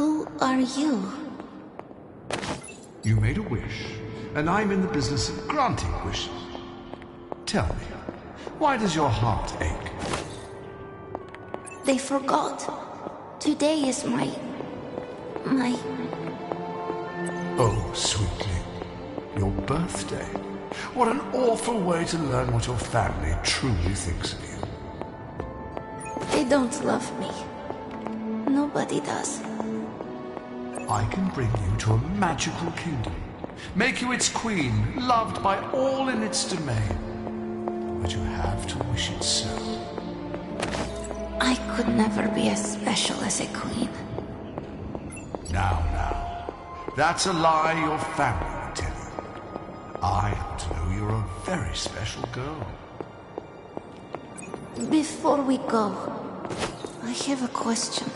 Who are you? You made a wish, and I'm in the business of granting wishes. Tell me, why does your heart ache? They forgot. Today is my... Oh, sweetly, your birthday. What an awful way to learn what your family truly thinks of you. They don't love me. Nobody does. I can bring you to a magical kingdom, make you its queen, loved by all in its domain. But you have to wish it so. I could never be as special as a queen. Now, that's a lie your family would tell you. I happen to know you're a very special girl. Before we go, I have a question.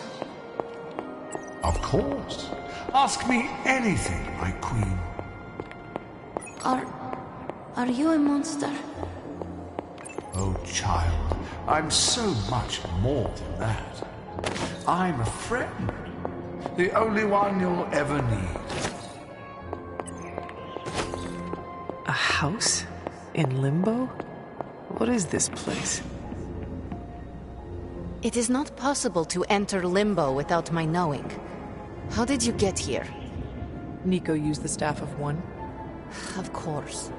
Of course. Ask me anything, my queen. Are you a monster? Oh, child, I'm so much more than that. I'm a friend. The only one you'll ever need. A house? In Limbo? What is this place? It is not possible to enter Limbo without my knowing. How did you get here? Nico used the Staff of One. Of course.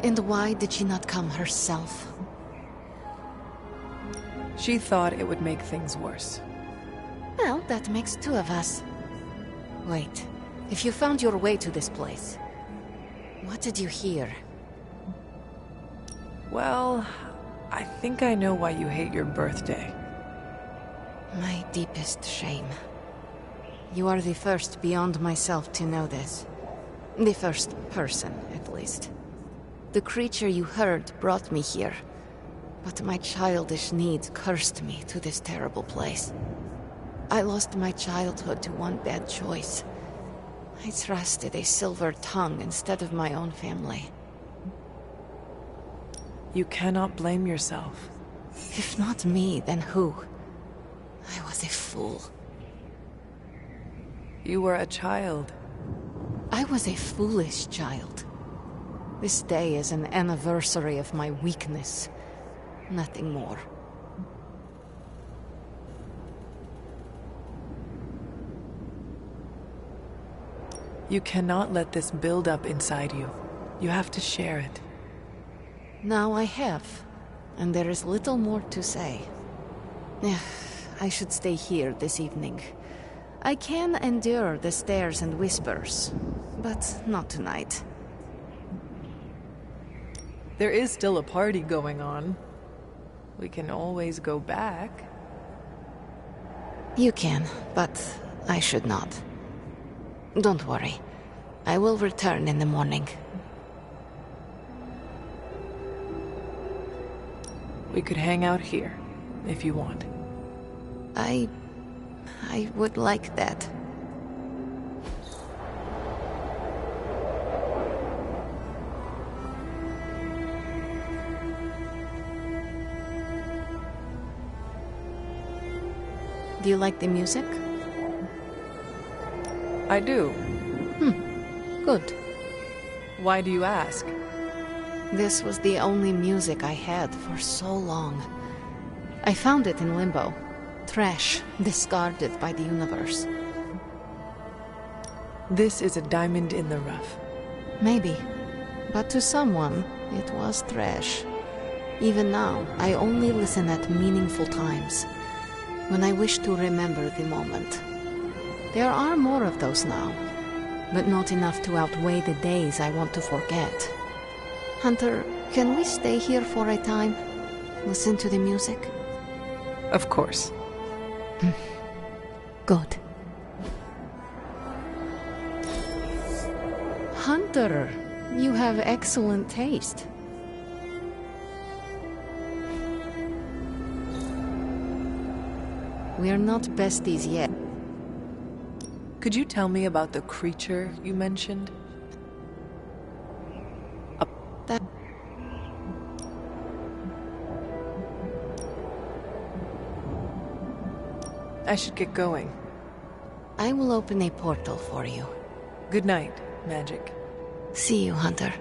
And why did she not come herself? She thought it would make things worse. Well, that makes two of us. Wait, if you found your way to this place, what did you hear? Well, I think I know why you hate your birthday. My deepest shame. You are the first beyond myself to know this. The first person, at least. The creature you heard brought me here, but my childish needs cursed me to this terrible place. I lost my childhood to one bad choice. I trusted a silver tongue instead of my own family. You cannot blame yourself. If not me, then who? I was a fool. You were a child. I was a foolish child. This day is an anniversary of my weakness. Nothing more. You cannot let this build up inside you. You have to share it. Now I have, and there is little more to say. I should stay here this evening. I can endure the stares and whispers, but not tonight. There is still a party going on. We can always go back. You can, but I should not. Don't worry. I will return in the morning. We could hang out here, if you want. I would like that. Do you like the music? I do. Good. Why do you ask? This was the only music I had for so long. I found it in Limbo. Trash, discarded by the universe. This is a diamond in the rough. Maybe. But to someone, it was trash. Even now, I only listen at meaningful times, when I wish to remember the moment. There are more of those now, but not enough to outweigh the days I want to forget. Hunter, can we stay here for a time? Listen to the music? Of course. Good. Hunter, you have excellent taste. We're not besties yet. Could you tell me about the creature you mentioned? That... I should get going. I will open a portal for you. Good night, Magic. See you, Hunter.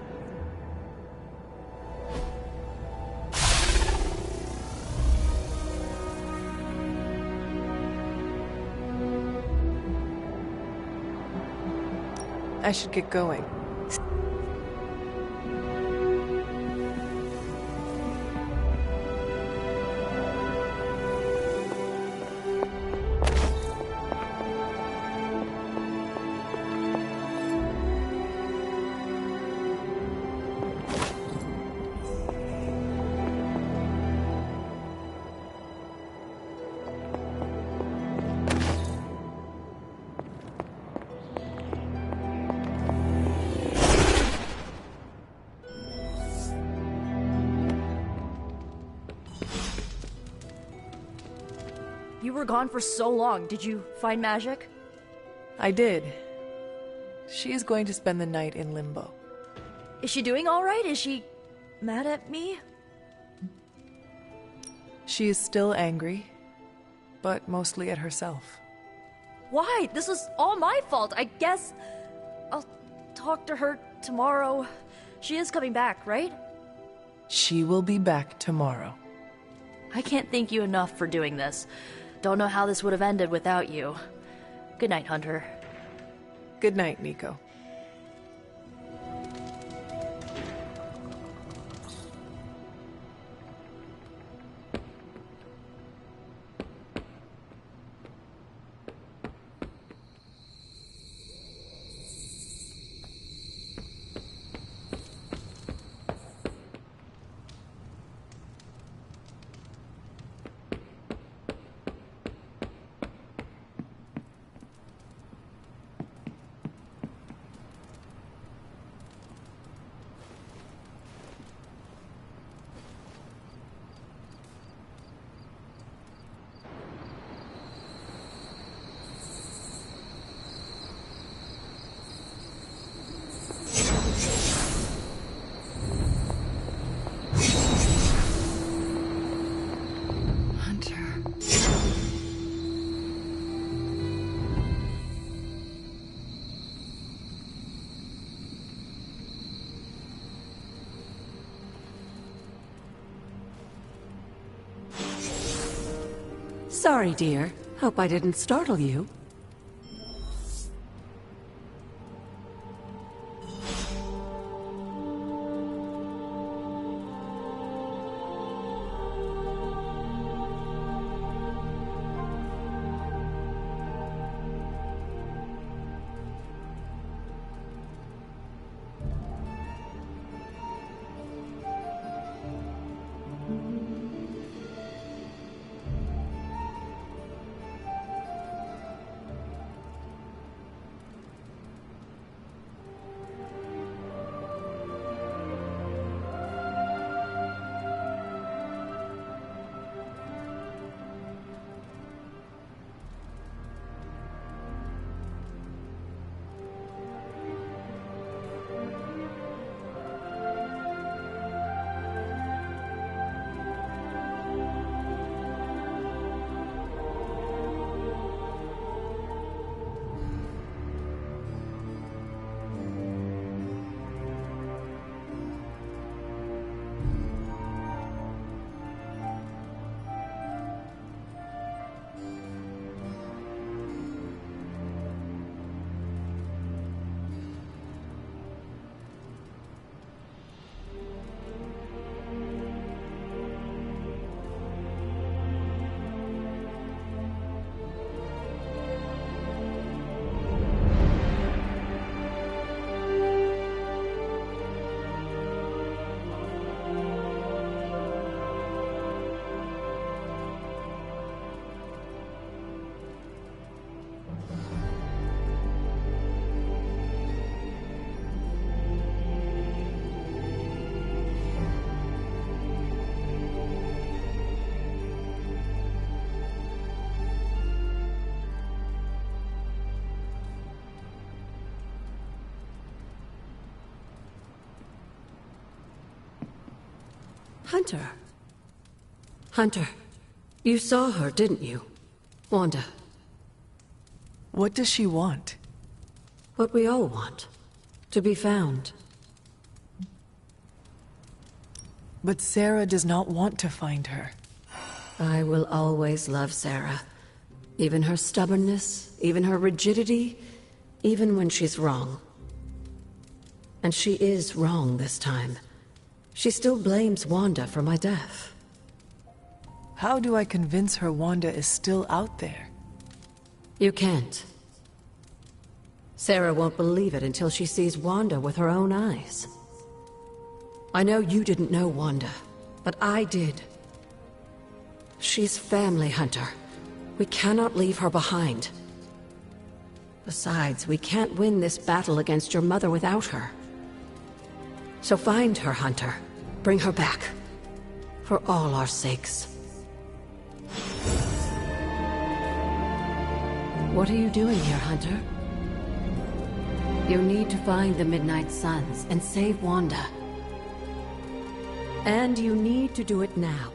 I should get going. You were gone for so long. Did you find Magic? I did. She is going to spend the night in limbo. Is she doing all right? Is she mad at me? She is still angry, but mostly at herself. Why? This was all my fault. I guess I'll talk to her tomorrow. She is coming back, right? She will be back tomorrow. I can't thank you enough for doing this. Don't know how this would have ended without you. Good night, Hunter. Good night, Nico. Sorry, dear. Hope I didn't startle you. Hunter. Hunter. You saw her, didn't you? Wanda. What does she want? What we all want. To be found. But Sarah does not want to find her. I will always love Sarah. Even her stubbornness, even her rigidity, even when she's wrong. And she is wrong this time. She still blames Wanda for my death. How do I convince her Wanda is still out there? You can't. Sarah won't believe it until she sees Wanda with her own eyes. I know you didn't know Wanda, but I did. She's family hunter. We cannot leave her behind. Besides, we can't win this battle against your mother without her. So find her, Hunter. Bring her back. For all our sakes. What are you doing here, Hunter? You need to find the Midnight Suns and save Wanda. And you need to do it now.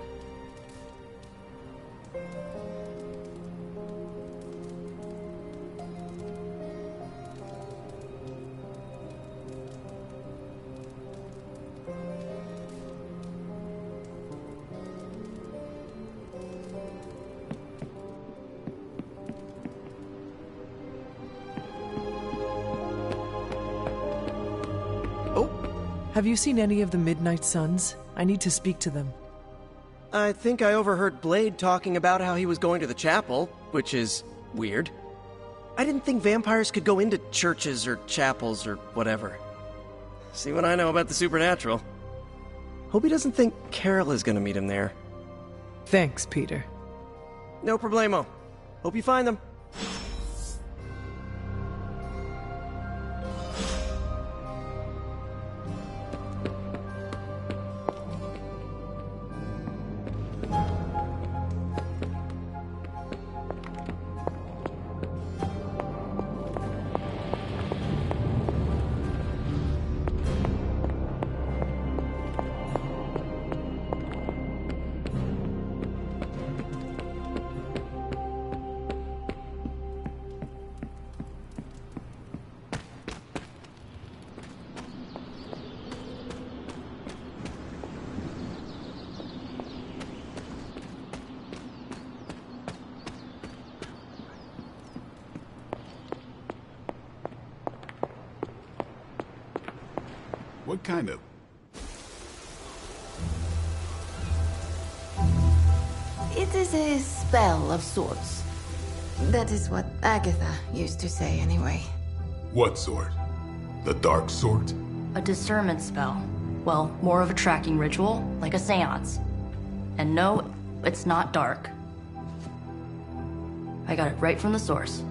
Have you seen any of the Midnight Suns? I need to speak to them. I think I overheard Blade talking about how he was going to the chapel, which is weird. I didn't think vampires could go into churches or chapels or whatever. See what I know about the supernatural. Hope he doesn't think Carol is gonna meet him there. Thanks, Peter. No problemo. Hope you find them. What kind of... It is a spell of sorts. That is what Agatha used to say anyway. What sort? The dark sort? A discernment spell. Well, more of a tracking ritual, like a seance. And no, it's not dark. I got it right from the source.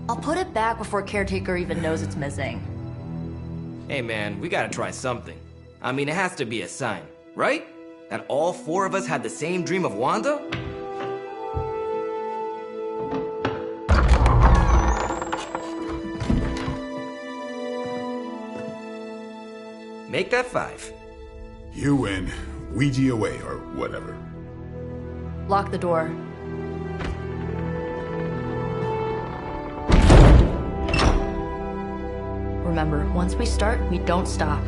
I'll put it back before Caretaker even knows it's missing. Hey man, we gotta try something. I mean, it has to be a sign, right? That all four of us had the same dream of Wanda? Make that 5. You win. Ouija away, or whatever. Lock the door. Remember, once we start, we don't stop.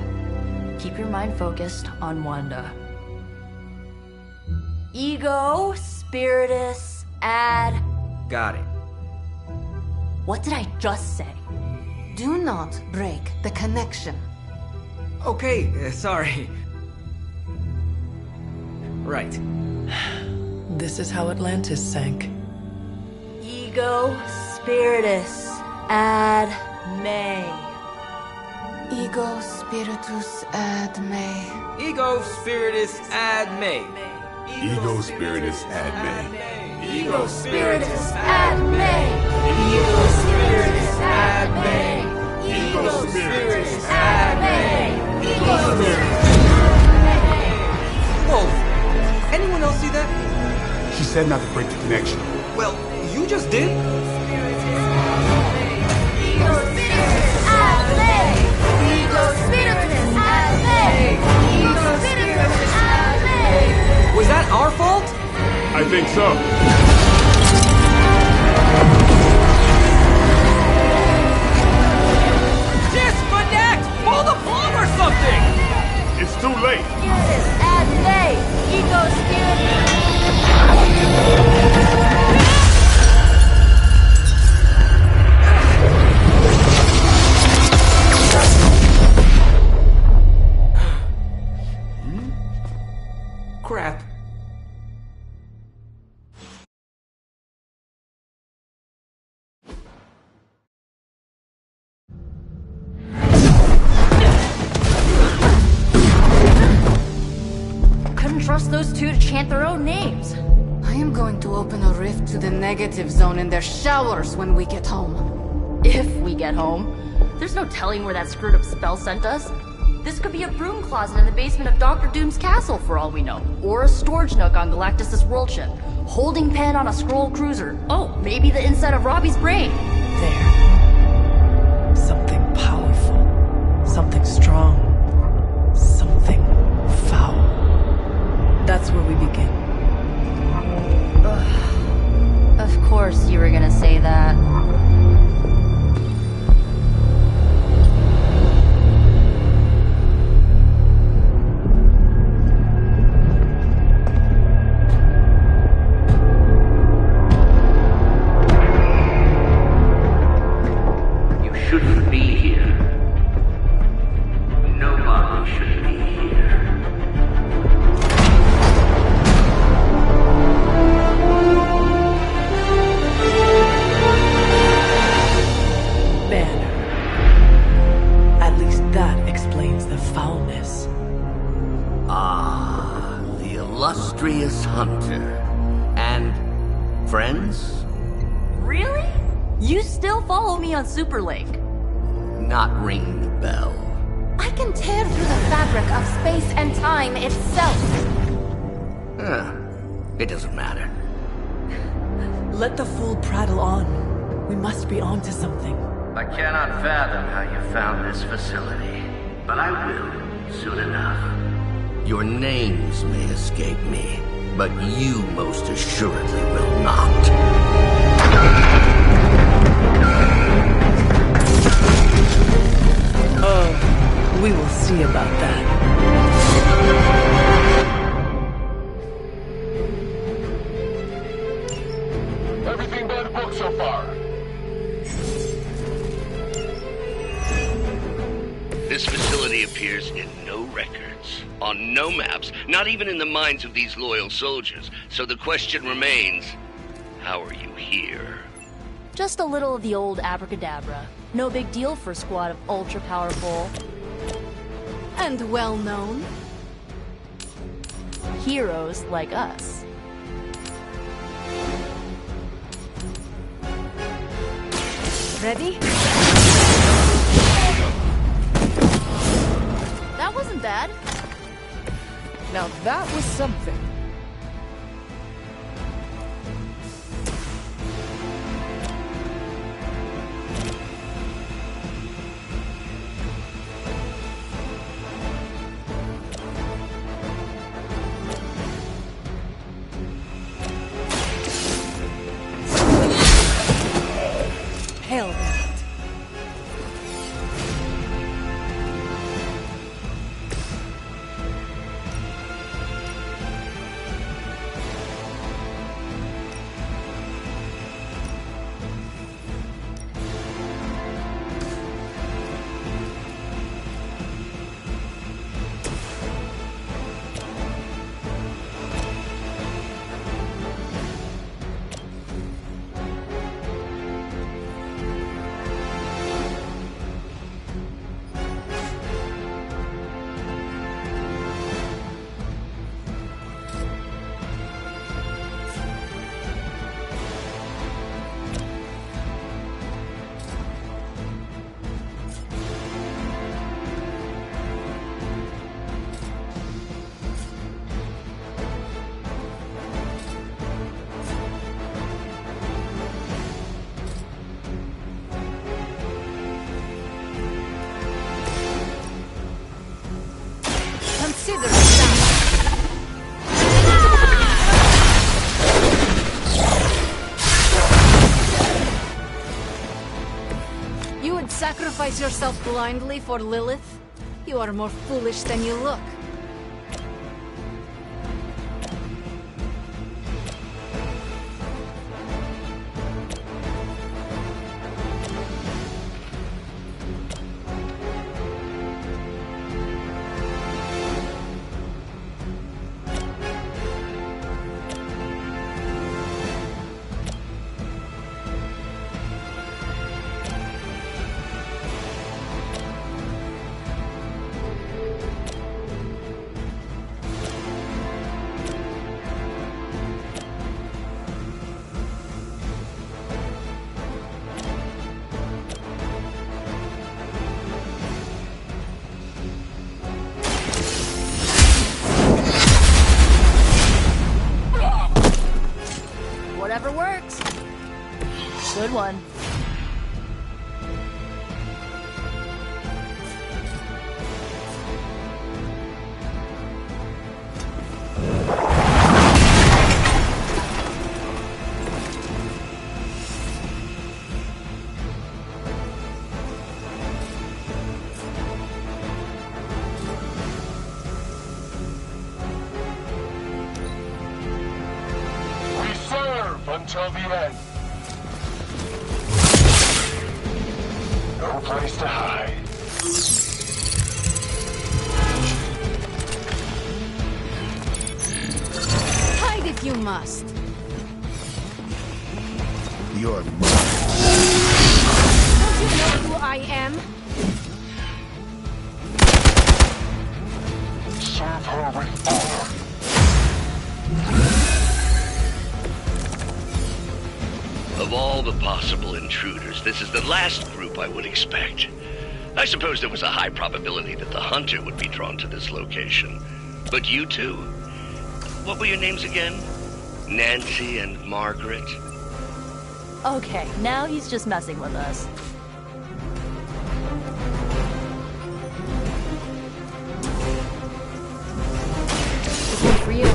Keep your mind focused on Wanda. Ego, Spiritus, add... Got it. What did I just say? Do not break the connection. Okay, sorry. Right. This is how Atlantis sank. Ego, Spiritus, ad me. Ego spiritus ad me. Ego Spiritus ad me. Ego Spiritus ad me. Ego Spiritus ad me. Ego Spiritus ad me. Ego Spiritus ad me. Ego Spiritus. Whoa! Anyone else see that? She said not to break the connection. Well, you just did. Ego Spiritus ad me. Ego Spiritus ad me. Ego Spiritus ad me. Was that our fault? I think so. bad day! Eco Spirit! Crap. Couldn't trust those two to chant their own names. I am going to open a rift to the negative zone in their showers when we get home. If we get home. There's no telling where that screwed up spell sent us. This could be a broom closet in the basement of Dr. Doom's castle for all we know. Or a storage nook on Galactus' world ship. Holding pen on a scroll cruiser. Oh, maybe the inside of Robbie's brain. There. Something powerful. Something strong. Something foul. That's where we begin. Of course you were gonna say that. Shouldn't be here. Nobody should be here. Banner. At least that explains the foulness. Ah, the illustrious hunter. And friends? Really? You still follow me on Superlink? Not ring the bell. I can tear through the fabric of space and time itself. It doesn't matter. Let the fool prattle on. We must be onto something. I cannot fathom how you found this facility, but I will soon enough. Your names may escape me, but you most assuredly will not. Oh, we will see about that. Everything by the book so far. This facility appears in no records, on no maps, not even in the minds of these loyal soldiers. So the question remains, how are you here? Just a little of the old abracadabra. No big deal for a squad of ultra-powerful... And well-known. heroes like us. Ready? That wasn't bad. Now that was something. Hell with it. Consider that. You would sacrifice yourself blindly for Lilith? You are more foolish than you look. Good one. We serve until the end. No place to hide. Hide if you must. You're mine. Don't you know who I am? Serve her with honor. Of all the possible intruders, this is the last group I would expect. I suppose there was a high probability that the hunter would be drawn to this location. But you two? What were your names again? Nancy and Margaret? Okay, now he's just messing with us. This one for you.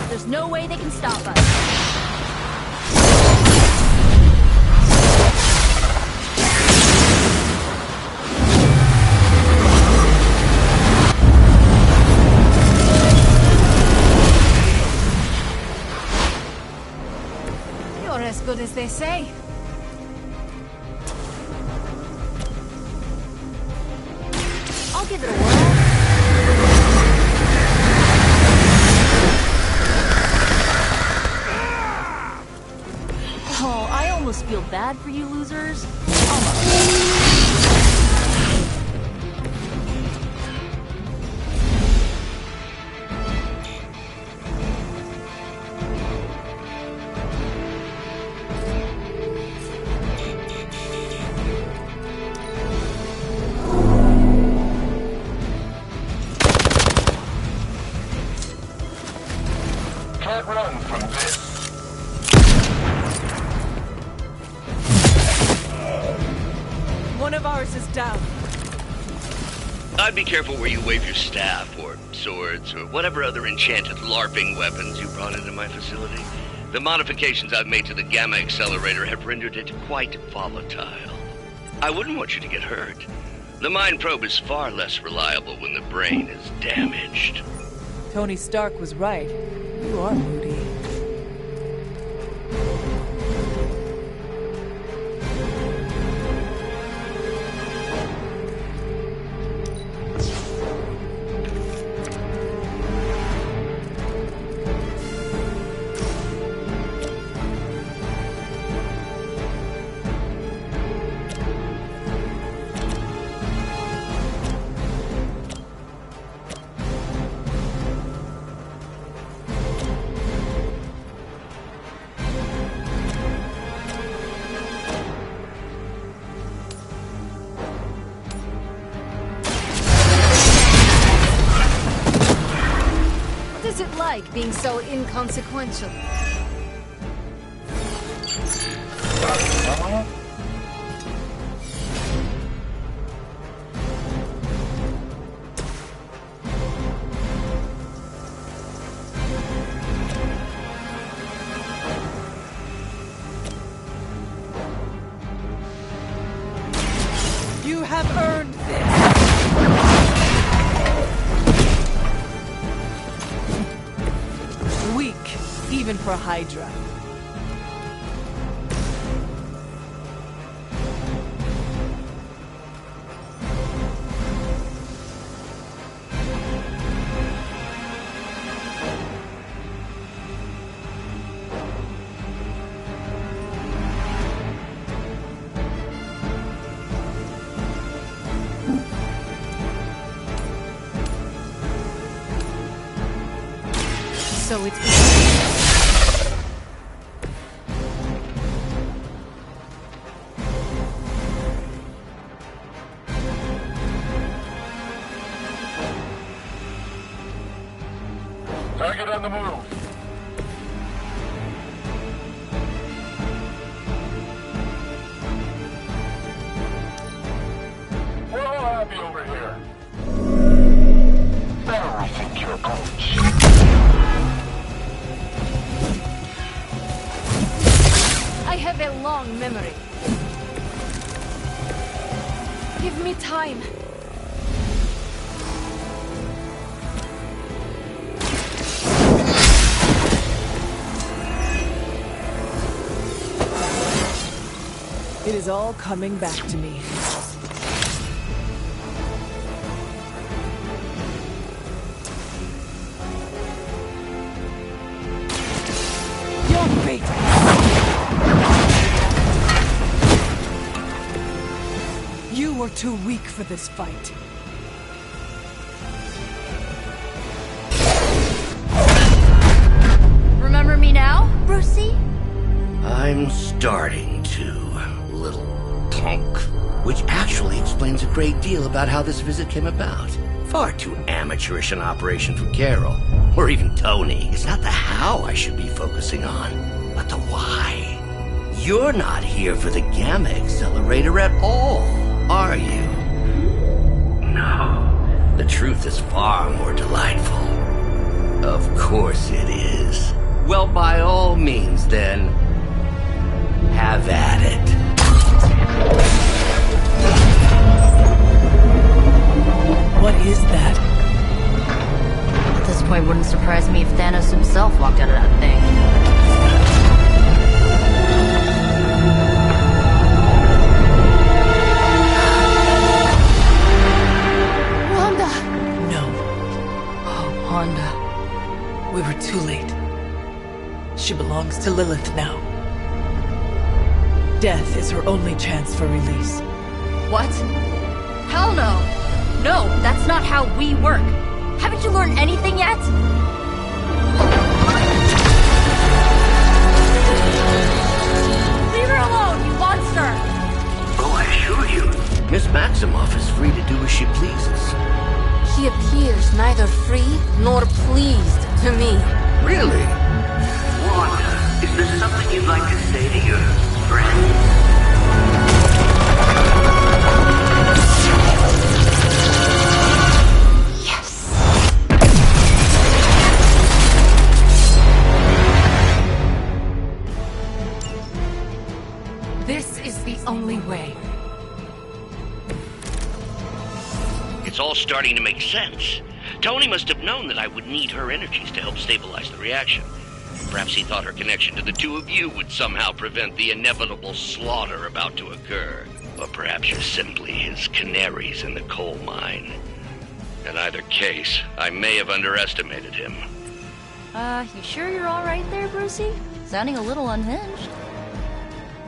There's no way they can stop us. You're as good as they say. I'll give it a whirl. Oh, I almost feel bad for you losers. Almost. Can't run from this. One of ours is down. I'd be careful where you wave your staff, or swords, or whatever other enchanted LARPing weapons you brought into my facility. The modifications I've made to the Gamma Accelerator have rendered it quite volatile. I wouldn't want you to get hurt. The Mind Probe is far less reliable when the brain is damaged. Tony Stark was right. You are moody. What is it like being so inconsequential? You have earned this. Weak, even for Hydra. So it's Target on the move. We're all happy over here. Better rethink your approach. I have a long memory. Give me time. It is all coming back to me. Your fate! You were too weak for this fight. Remember me now, Brucey? I'm starting to, little punk. Which actually explains a great deal about how this visit came about. Far too amateurish an operation for Carol, or even Tony. It's not the how I should be focusing on, but the why. You're not here for the Gamma Accelerator at all, are you? No. The truth is far more delightful. Of course it is. Well, by all means, then, have at it. What is that? At this point, wouldn't surprise me if Thanos himself walked out of that thing. Wanda. We were too late. She belongs to Lilith now. Death is her only chance for release. What? Hell no! No, that's not how we work. Haven't you learned anything yet? Leave her alone, you monster! Oh, I assure you, Miss Maximoff is free to do as she pleases. She appears neither free nor pleased to me. Really? Wanda, is there something you'd like to say to your friend? This is the only way. It's all starting to make sense. Tony must have known that I would need her energies to help stabilize the reaction. Perhaps he thought her connection to the two of you would somehow prevent the inevitable slaughter about to occur. Or perhaps you're simply his canaries in the coal mine. In either case, I may have underestimated him. You sure you're alright there, Brucey? Sounding a little unhinged.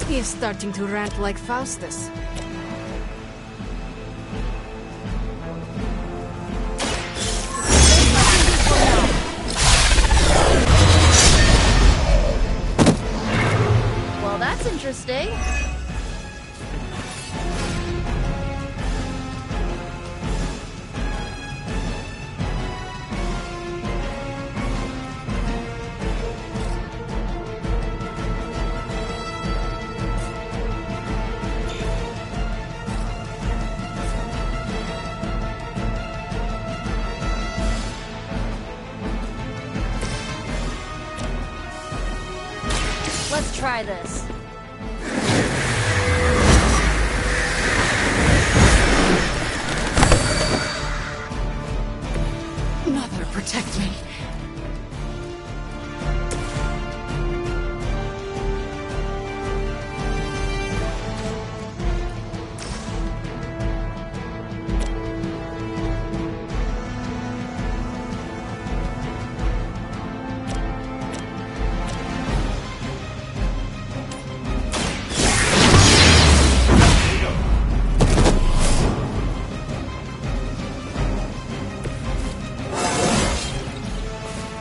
He is starting to rant like Faustus. Well, that's interesting. Let's try this. Mother, protect me.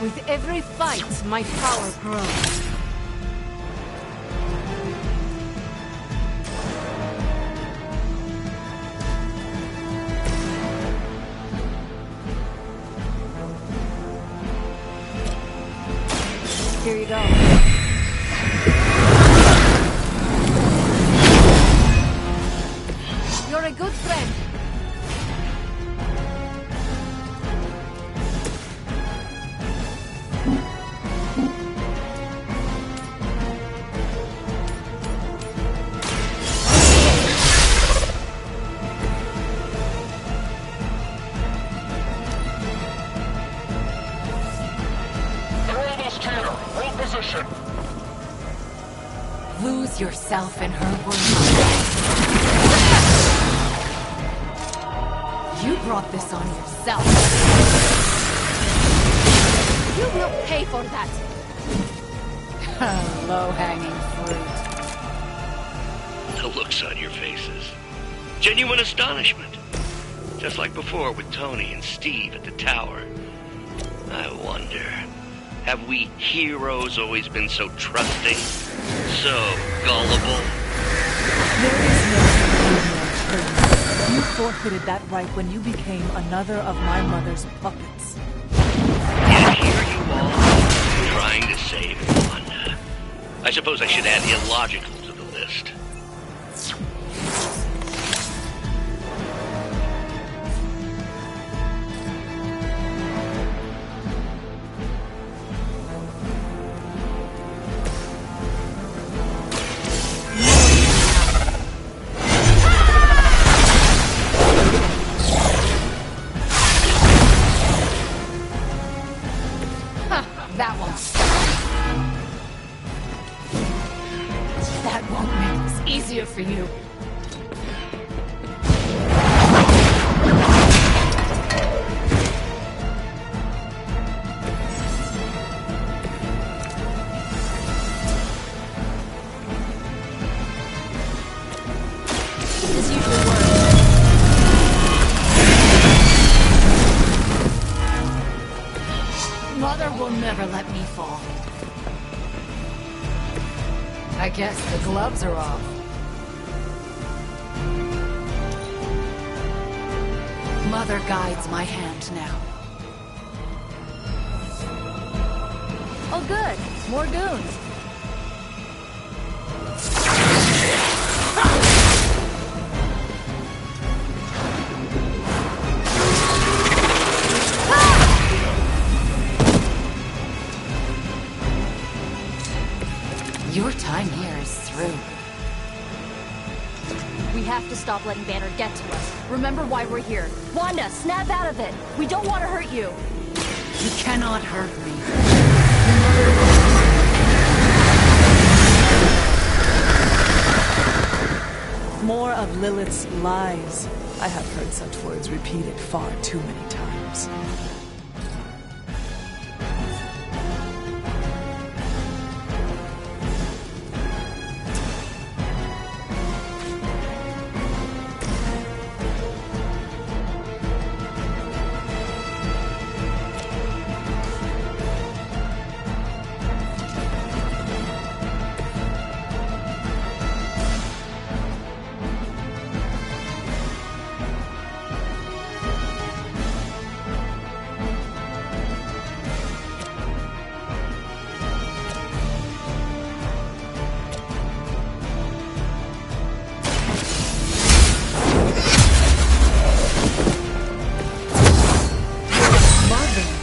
With every fight, my power grows. Here you go. You're a good friend. Lose yourself in her world. You brought this on yourself. You will pay for that. Low-hanging fruit. The looks on your faces. Genuine astonishment. Just like before with Tony and Steve at the tower. I wonder, have we heroes always been so trusting? So gullible? There is no forgiveness. You forfeited that right when you became another of my mother's puppets. Yet here you all, trying to save Wanda. I suppose I should add illogical to the list. That won't stop. That won't make this easier for you. This usually works. Mother will never let me fall. I guess the gloves are off. Mother guides my hand now. Oh good, more goons. Your time here is through. We have to stop letting Banner get to us. Remember why we're here. Wanda, snap out of it. We don't want to hurt you. You cannot hurt me. More of Lilith's lies. I have heard such words repeated far too many times.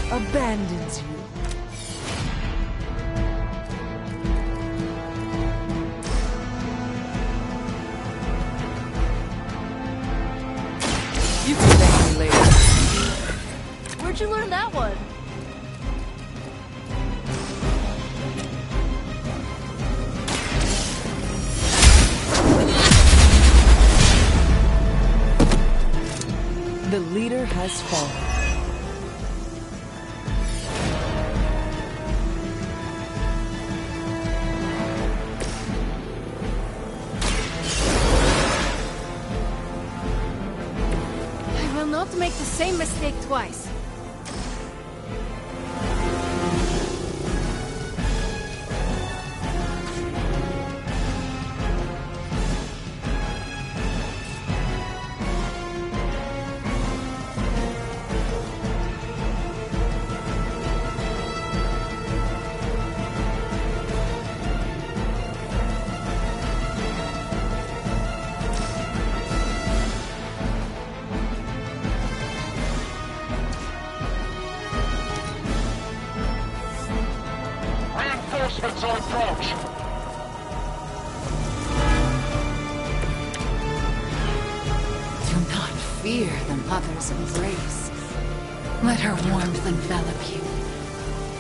Abandons you. You can thank me later. Where'd you learn that one? The leader has fallen. Not make the same mistake twice. Reinforcements on approach. Do not fear the mother's embrace. Let her warmth envelop you,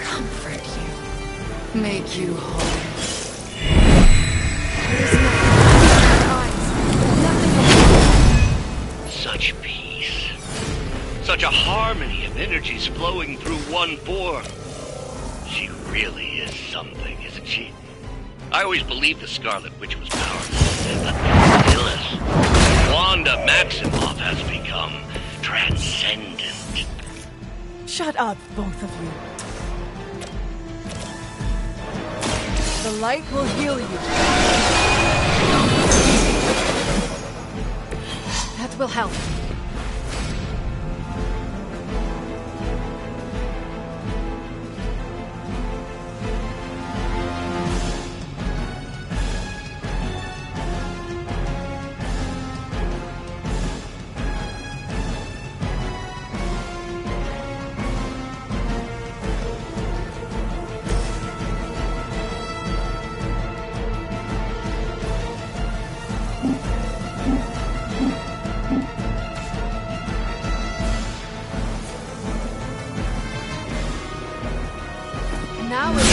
comfort you, make you whole. Such peace. Such a harmony of energies flowing through one form. She really is something, isn't she? I always believed the Scarlet Witch was powerful, but Phyllis, Wanda Maximoff has become transcendent. Shut up, both of you. The light will heal you. That will help. Now it's...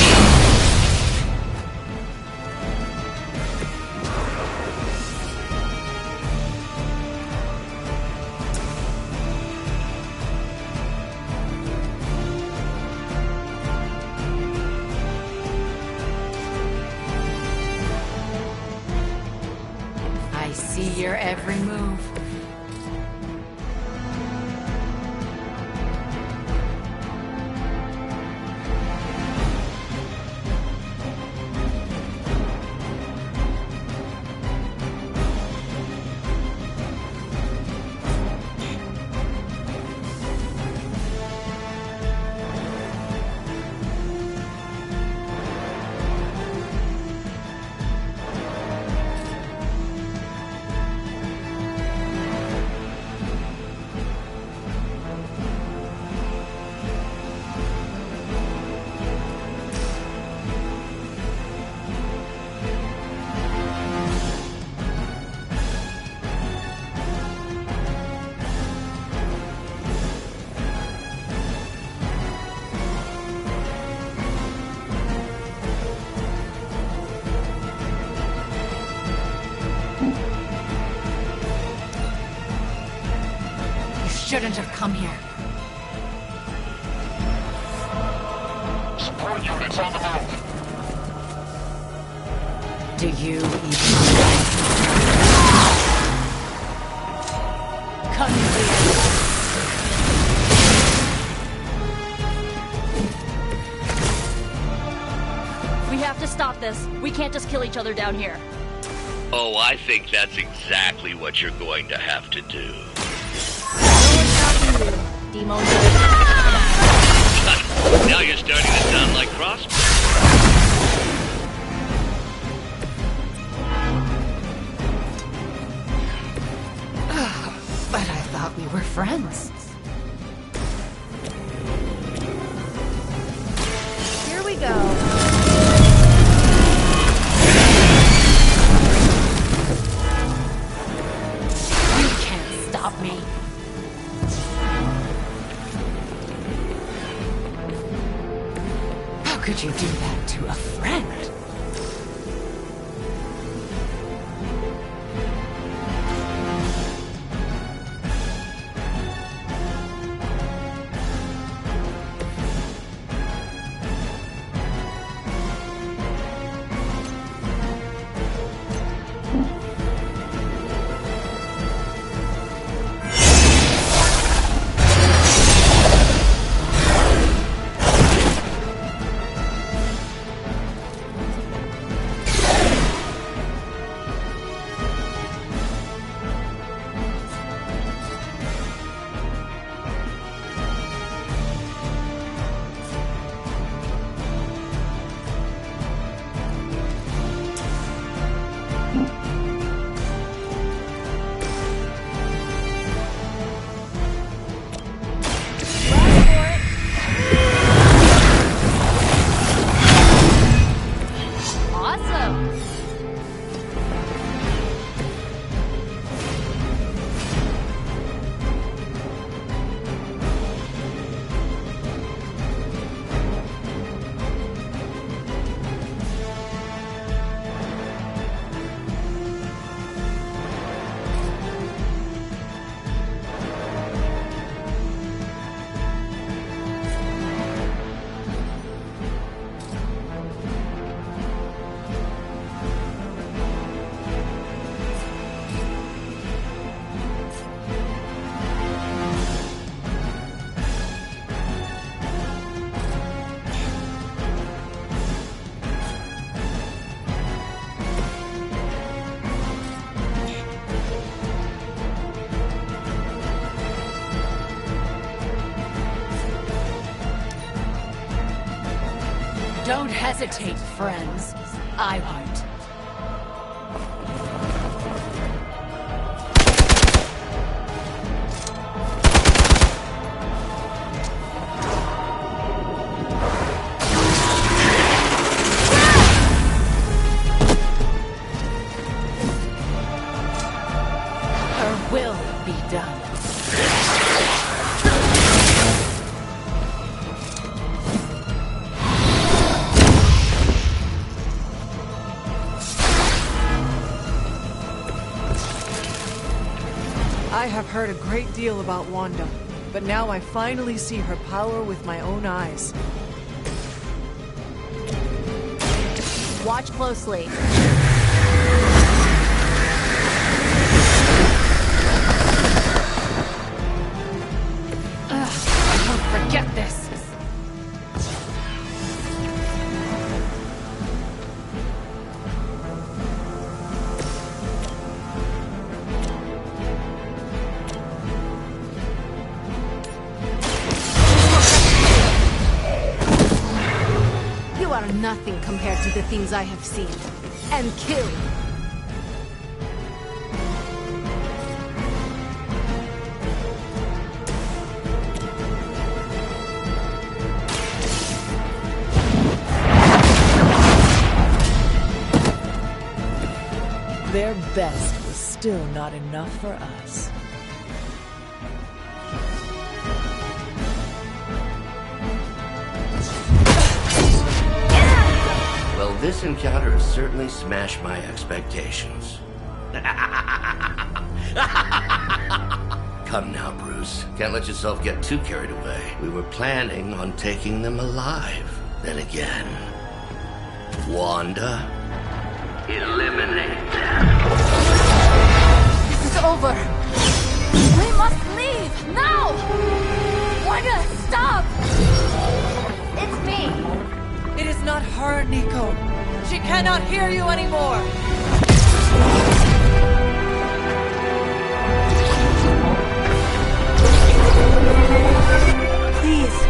I see your every move. Shouldn't have come here. Support units on the move. Do you even come here? We have to stop this. We can't just kill each other down here. Oh, I think that's exactly what you're going to have to do. Demo. Now you're starting to sound like Crossbow. But I thought we were friends. Here we go. Stop me. How could you do that to a friend? Don't hesitate, friends. I won't. Her will be done. I have heard a great deal about Wanda, but now I finally see her power with my own eyes. Watch closely. I won't forget this. You are nothing compared to the things I have seen and killed. Their best was still not enough for us. Well, this encounter has certainly smashed my expectations. Come now, Bruce. Can't let yourself get too carried away. We were planning on taking them alive. Then again, Wanda? Eliminate them. This is over. We must leave now. Wanda, stop! It's me. It is not her, Nico. She cannot hear you anymore. Please.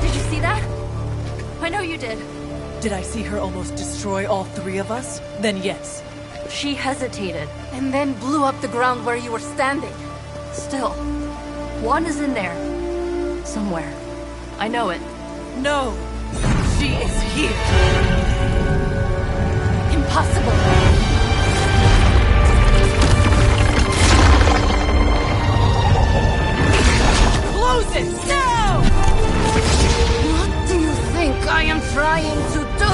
Did you see that? I know you did. Did I see her almost destroy all three of us? Then yes. She hesitated. And then blew up the ground where you were standing. Still, Wanda's in there. Somewhere. I know it. No! She is here! Impossible! Close it! Now! What do you think I am trying to do?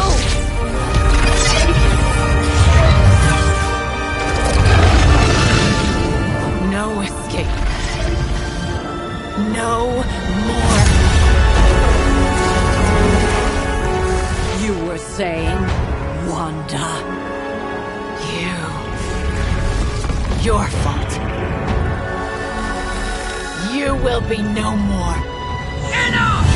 No escape. No more. You were saying, Wanda. Your fault. You will be no more. Enough!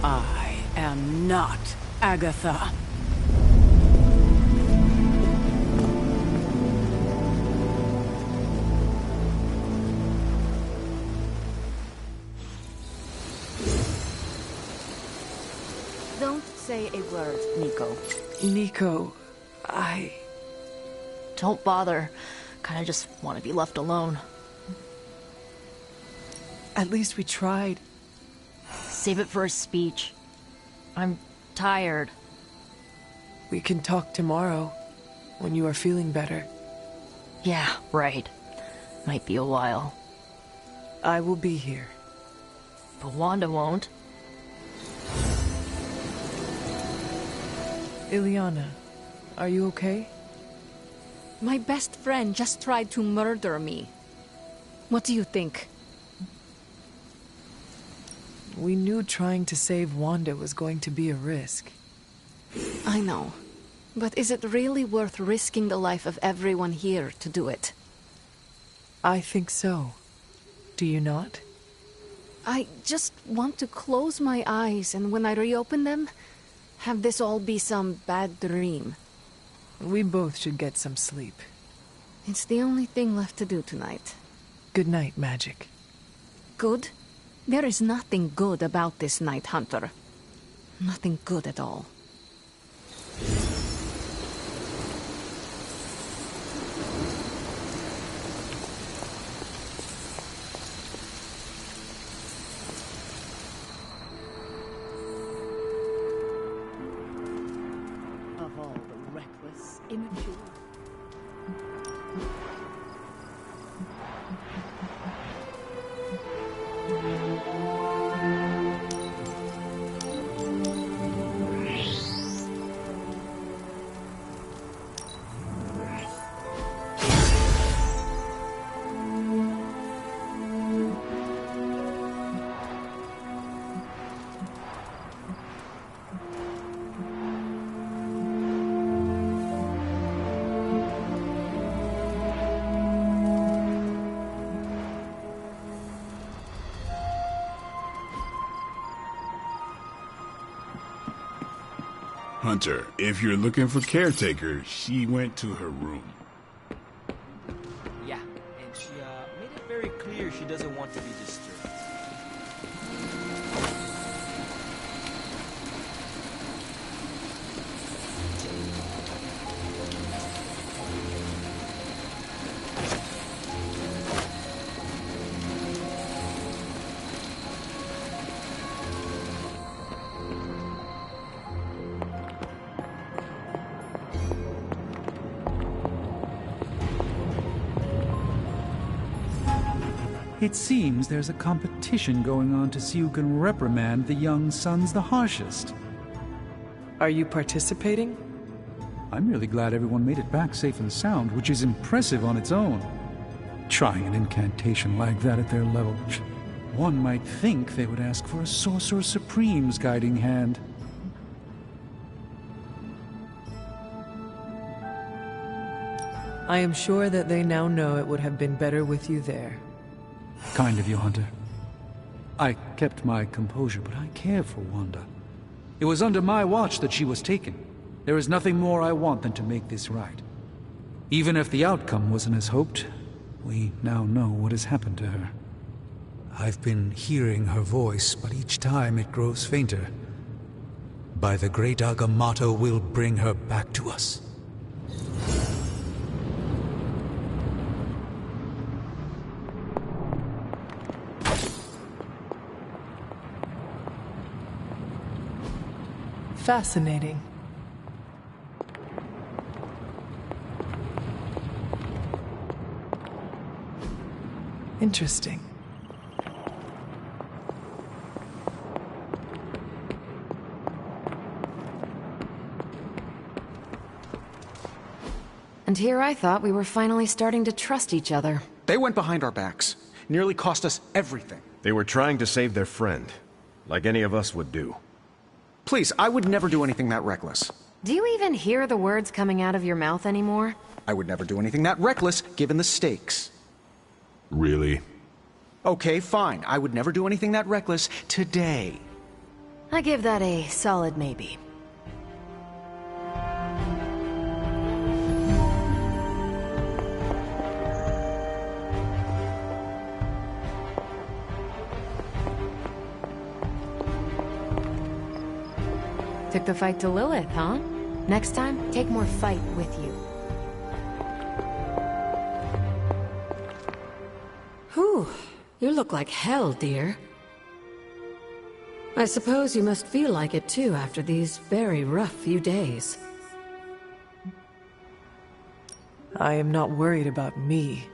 I am not Agatha. Don't say a word, Nico. Nico, Don't bother. Kinda just want to be left alone. At least we tried. Save it for a speech. I'm tired. We can talk tomorrow, when you are feeling better. Yeah, right. Might be a while. I will be here. But Wanda won't. Illyana, are you okay? My best friend just tried to murder me. What do you think? We knew trying to save Wanda was going to be a risk. I know. But is it really worth risking the life of everyone here to do it? I think so. Do you not? I just want to close my eyes, and when I reopen them, have this all be some bad dream. We both should get some sleep. It's the only thing left to do tonight. Good night, Magic. Good? There is nothing good about this night, Hunter. Nothing good at all. Of all the reckless, immature... Hunter, if you're looking for caretaker, she went to her room. Yeah, and she made it very clear she doesn't want to be disturbed. It seems there's a competition going on to see who can reprimand the young sons the harshest. Are you participating? I'm really glad everyone made it back safe and sound, which is impressive on its own. Trying an incantation like that at their level, one might think they would ask for a Sorcerer Supreme's guiding hand. I am sure that they now know it would have been better with you there. Kind of you, Hunter. I kept my composure, but I care for Wanda. It was under my watch that she was taken. There is nothing more I want than to make this right. Even if the outcome wasn't as hoped, we now know what has happened to her. I've been hearing her voice, but each time it grows fainter. By the great Agamotto, we'll bring her back to us. Fascinating. Interesting. And here I thought we were finally starting to trust each other. They went behind our backs. Nearly cost us everything. They were trying to save their friend, like any of us would do. Please, I would never do anything that reckless. Do you even hear the words coming out of your mouth anymore? I would never do anything that reckless, given the stakes. Really? Okay, fine. I would never do anything that reckless today. I give that a solid maybe. Took the fight to Lilith, huh? Next time, take more fight with you. Whew. You look like hell, dear. I suppose you must feel like it too after these very rough few days. I am not worried about me.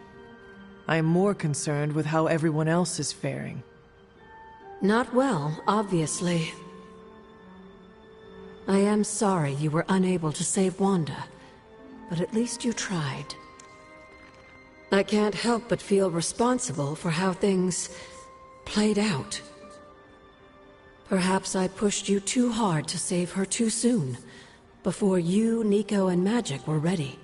I am more concerned with how everyone else is faring. Not well, obviously. I am sorry you were unable to save Wanda, but at least you tried. I can't help but feel responsible for how things played out. Perhaps I pushed you too hard to save her too soon, before you, Nico, and Magic were ready.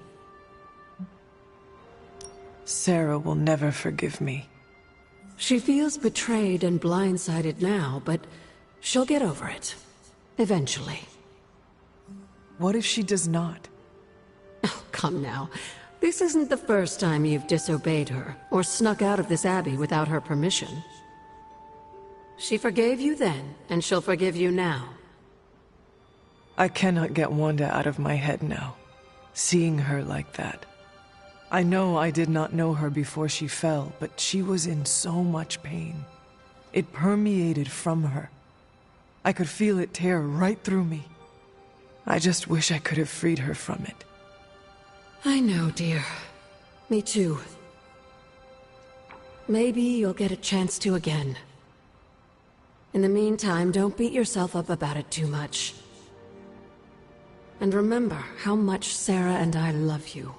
Sarah will never forgive me. She feels betrayed and blindsided now, but she'll get over it. Eventually. What if she does not? Oh, come now. This isn't the first time you've disobeyed her, or snuck out of this abbey without her permission. She forgave you then, and she'll forgive you now. I cannot get Wanda out of my head now, seeing her like that. I know I did not know her before she fell, but she was in so much pain. It permeated from her. I could feel it tear right through me. I just wish I could have freed her from it. I know, dear. Me too. Maybe you'll get a chance to again. In the meantime, don't beat yourself up about it too much. And remember how much Sarah and I love you.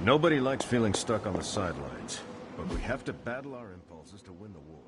Nobody likes feeling stuck on the sidelines, but we have to battle our impulses to win the war.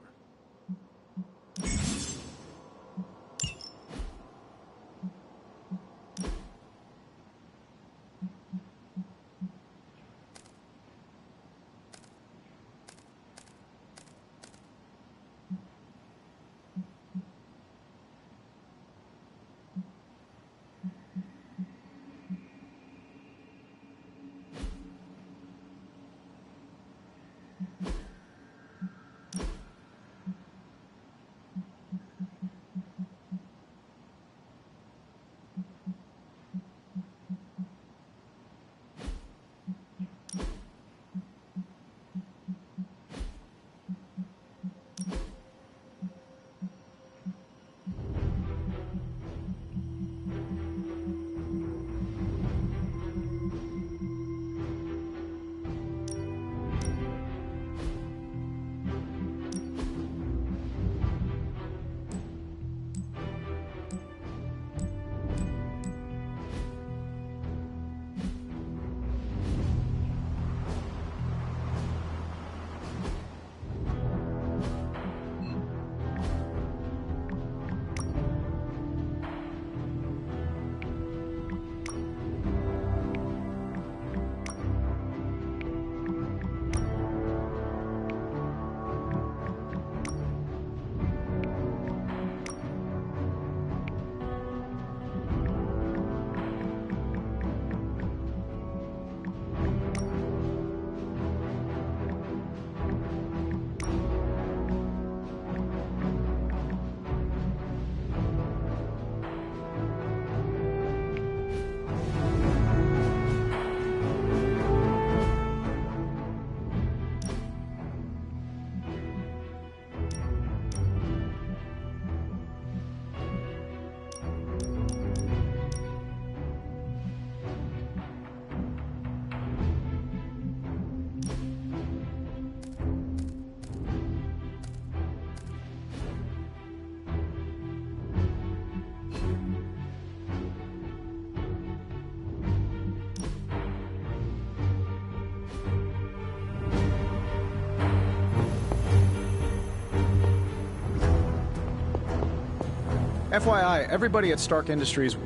FYI, everybody at Stark Industries...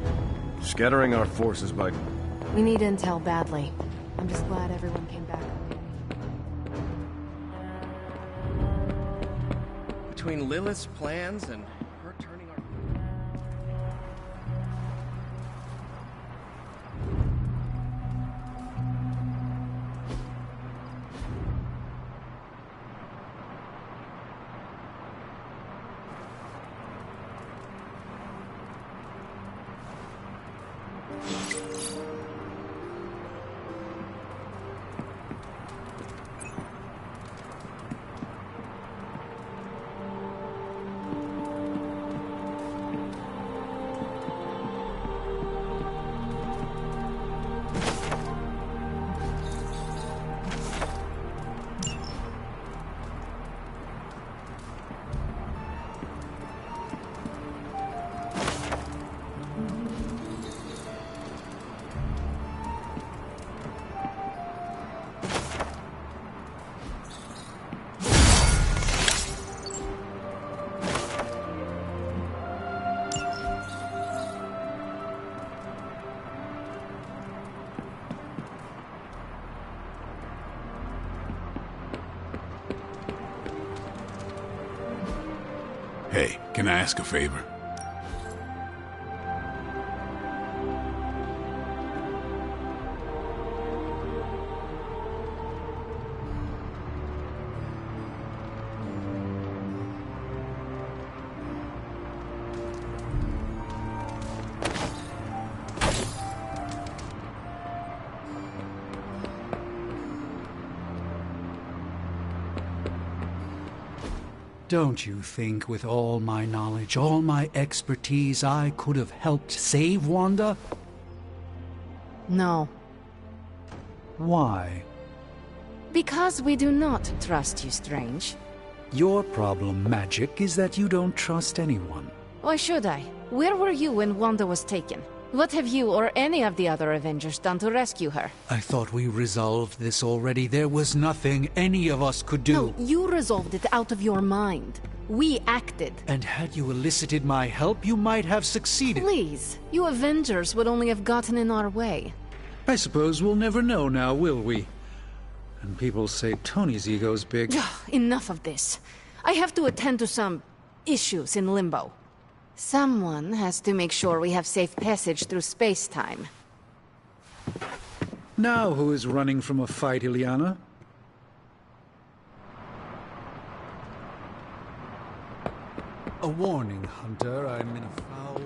Scattering our forces by... We need intel badly. I'm just glad everyone came back. Between Lilith's plans and her turning our... Hey, can I ask a favor? Don't you think with all my knowledge, all my expertise, I could have helped save Wanda? No. Why? Because we do not trust you, Strange. Your problem, Magic, is that you don't trust anyone. Why should I? Where were you when Wanda was taken? What have you or any of the other Avengers done to rescue her? I thought we resolved this already. There was nothing any of us could do. No, you resolved it out of your mind. We acted. And had you elicited my help, you might have succeeded. Please, you Avengers would only have gotten in our way. I suppose we'll never know now, will we? And people say Tony's ego's big. Enough of this. I have to attend to some issues in Limbo. Someone has to make sure we have safe passage through space-time. Now who is running from a fight, Illyana? A warning, Hunter. I'm in a foul...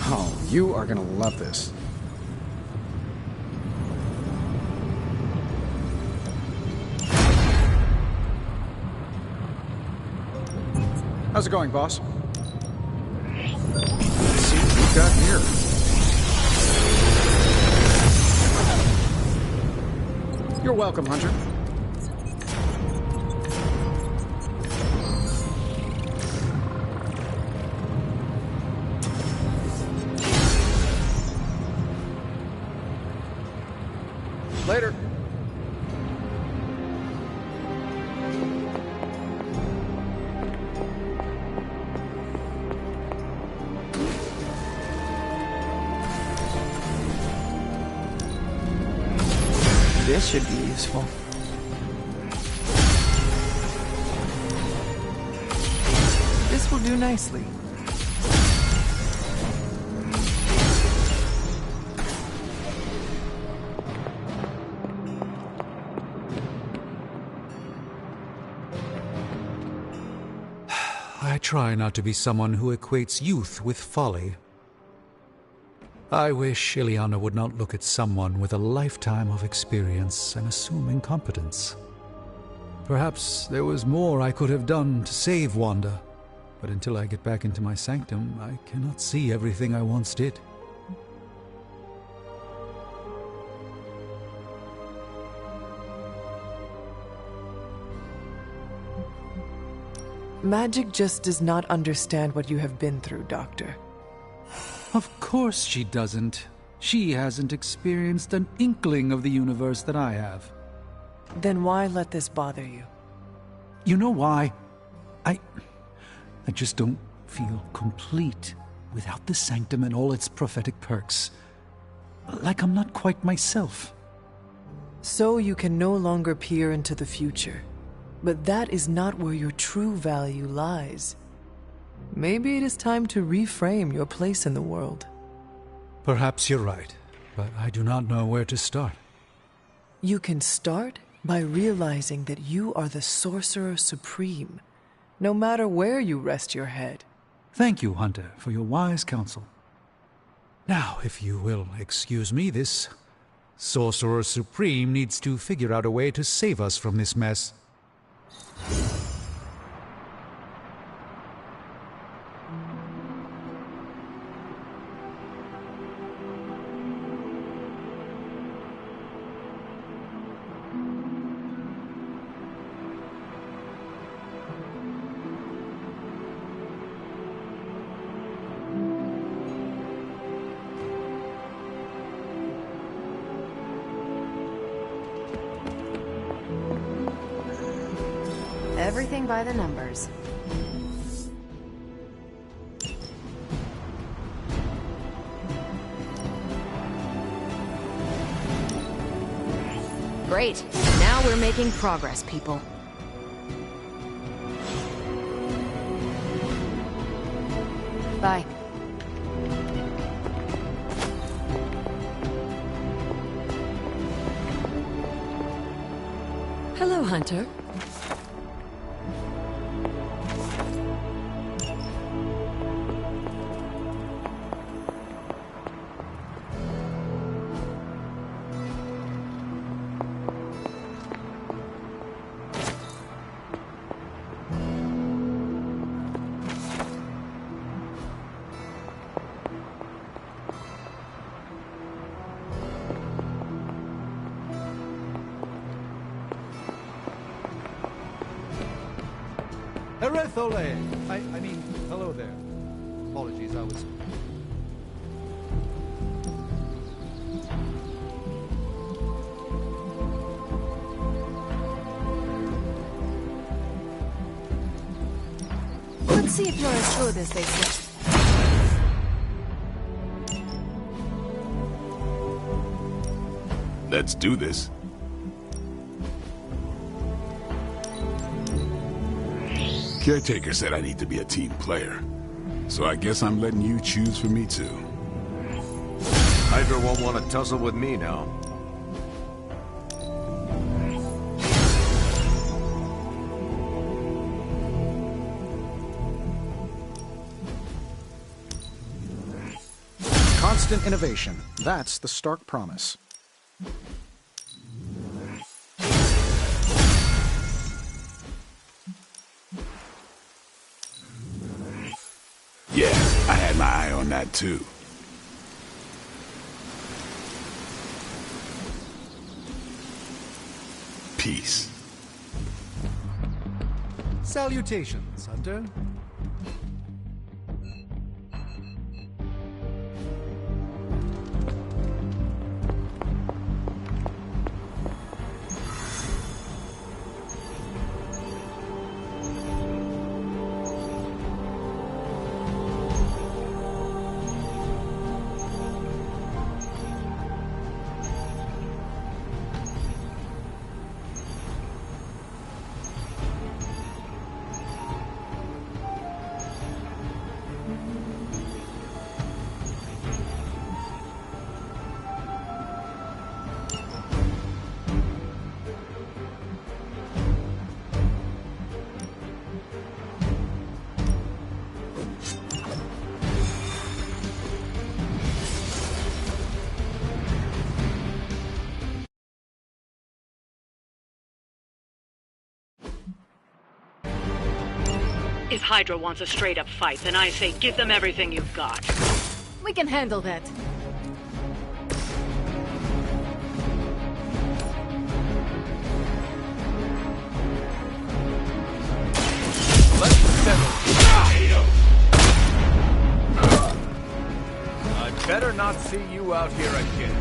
Oh, you are gonna love this. How's it going, boss? Let's see what we've got here. You're welcome, Hunter. Later. This should be useful. This will do nicely. I try not to be someone who equates youth with folly. I wish Illyana would not look at someone with a lifetime of experience and assume incompetence. Perhaps there was more I could have done to save Wanda, but until I get back into my sanctum, I cannot see everything I once did. Magic just does not understand what you have been through, Doctor. Of course she doesn't. She hasn't experienced an inkling of the universe that I have. Then why let this bother you? You know why? I just don't feel complete without the sanctum and all its prophetic perks. Like I'm not quite myself. So you can no longer peer into the future. But that is not where your true value lies. Maybe it is time to reframe your place in the world. Perhaps you're right, but I do not know where to start. You can start by realizing that you are the Sorcerer Supreme, no matter where you rest your head. Thank you, Hunter, for your wise counsel. Now, if you will excuse me, this Sorcerer Supreme needs to figure out a way to save us from this mess. Everything by the numbers. Great. Now we're making progress, people. Bye. Hello, Hunter. Erethole! I mean, hello there. Apologies, I was... Let's see if you're as good as they say. Let's do this. Caretaker said I need to be a team player, so I guess I'm letting you choose for me too. Hydra won't want to tussle with me now. Constant innovation. That's the Stark promise. Yeah, I had my eye on that too. Peace. Salutations, Hunter. If Hydra wants a straight-up fight, then I say give them everything you've got. We can handle that. Let's settle. I better not see you out here again.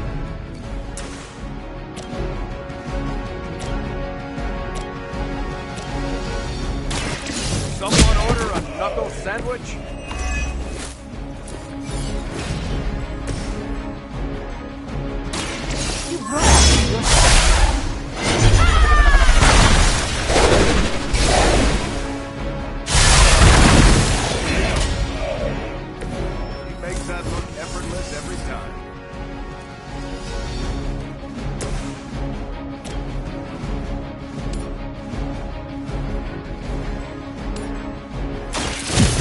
Someone order a knuckle sandwich? You brought it yourself. He makes that look effortless every time.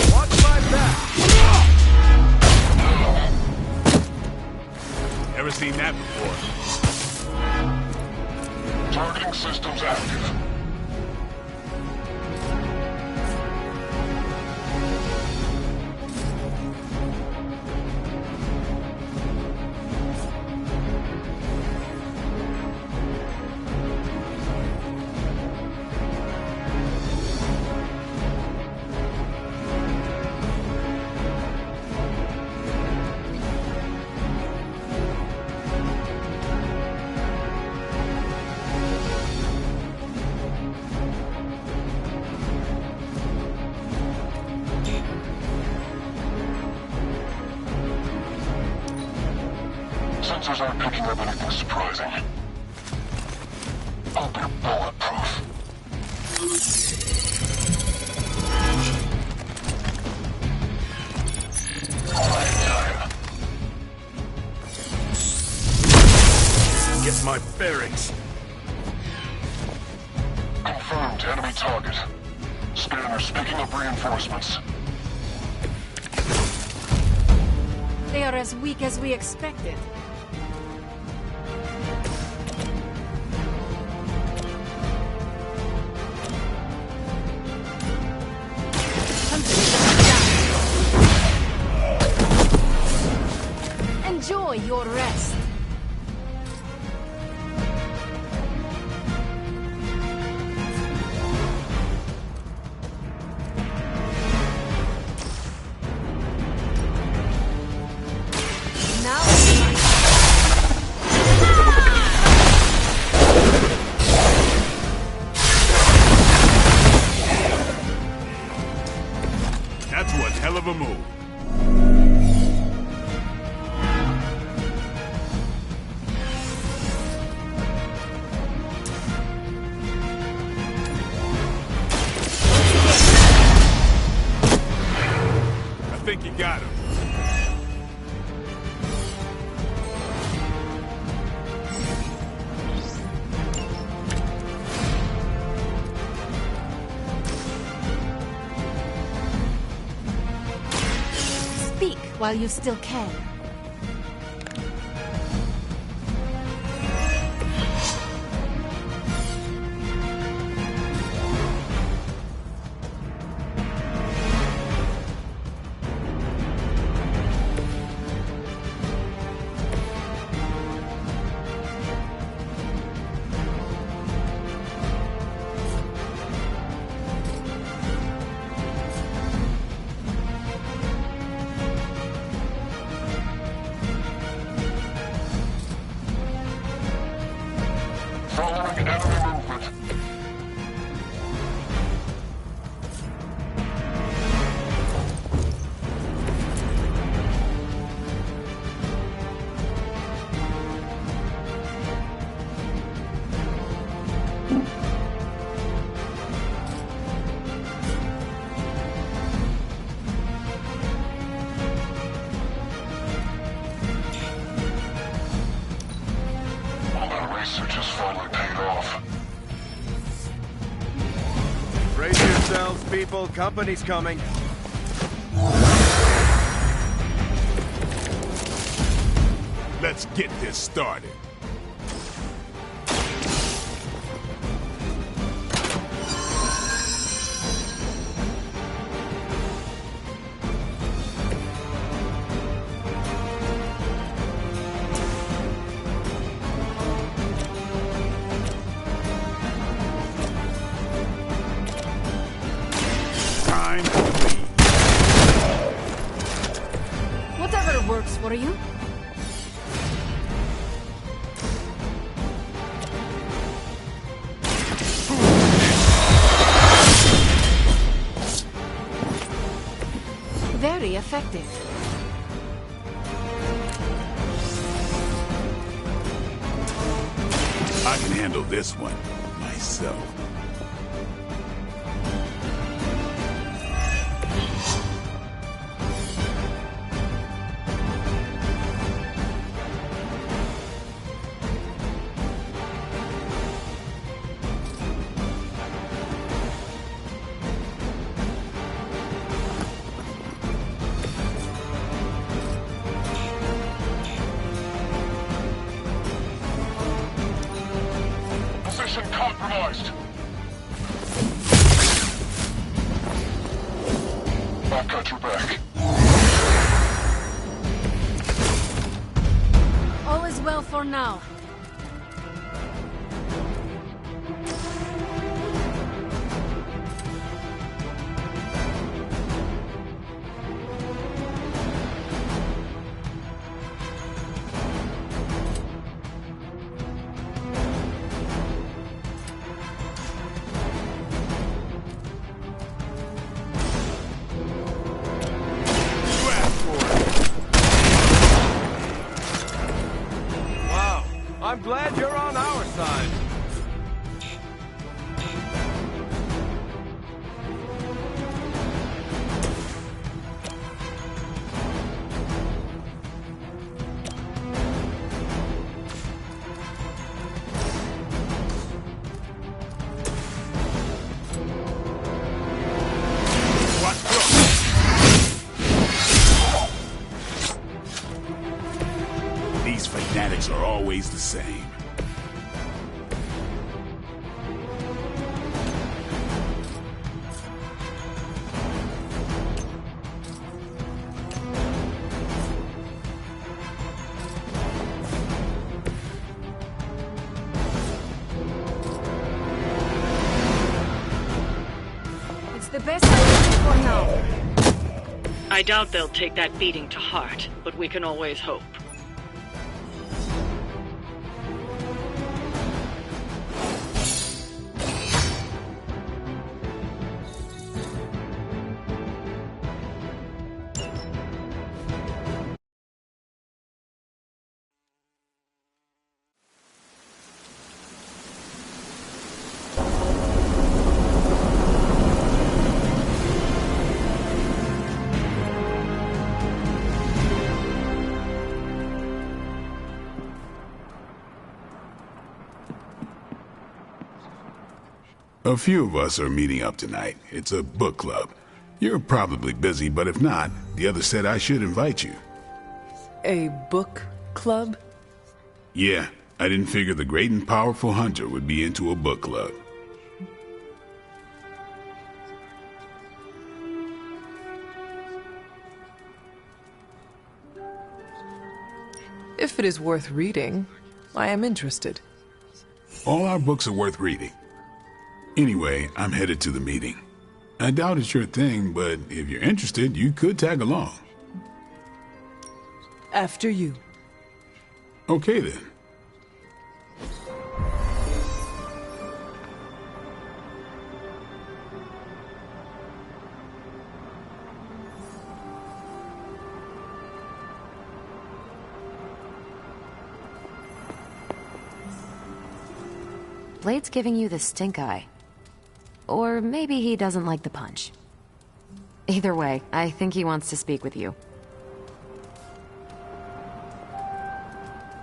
Watch my back! seen that before. Targeting systems active. Sensors aren't picking up anything surprising. Hope you're bulletproof. Get my bearings. Confirmed enemy target. Scanner's picking up reinforcements. They are as weak as we expected. Enjoy your rest. Now it's mine. That's one hell of a move. I think you got him. Speak while you still can. Following enemy movement. All that research has finally paid off. Brace yourselves, people. Company's coming. Let's get this started. Time to leave. Whatever works for you. Very effective. I can handle this one myself. Position compromised. I've got your back. All is well for now. I'm glad you're on our side. These fanatics are always the same. It's the best idea for now. I doubt they'll take that beating to heart, but we can always hope. A few of us are meeting up tonight. It's a book club. You're probably busy, but if not, the others said I should invite you. A book club? Yeah, I didn't figure the great and powerful Hunter would be into a book club. If it is worth reading, I am interested. All our books are worth reading. Anyway, I'm headed to the meeting. I doubt it's your thing, but if you're interested, you could tag along. After you. Okay then. Blade's giving you the stink eye. Or maybe he doesn't like the punch. Either way, I think he wants to speak with you.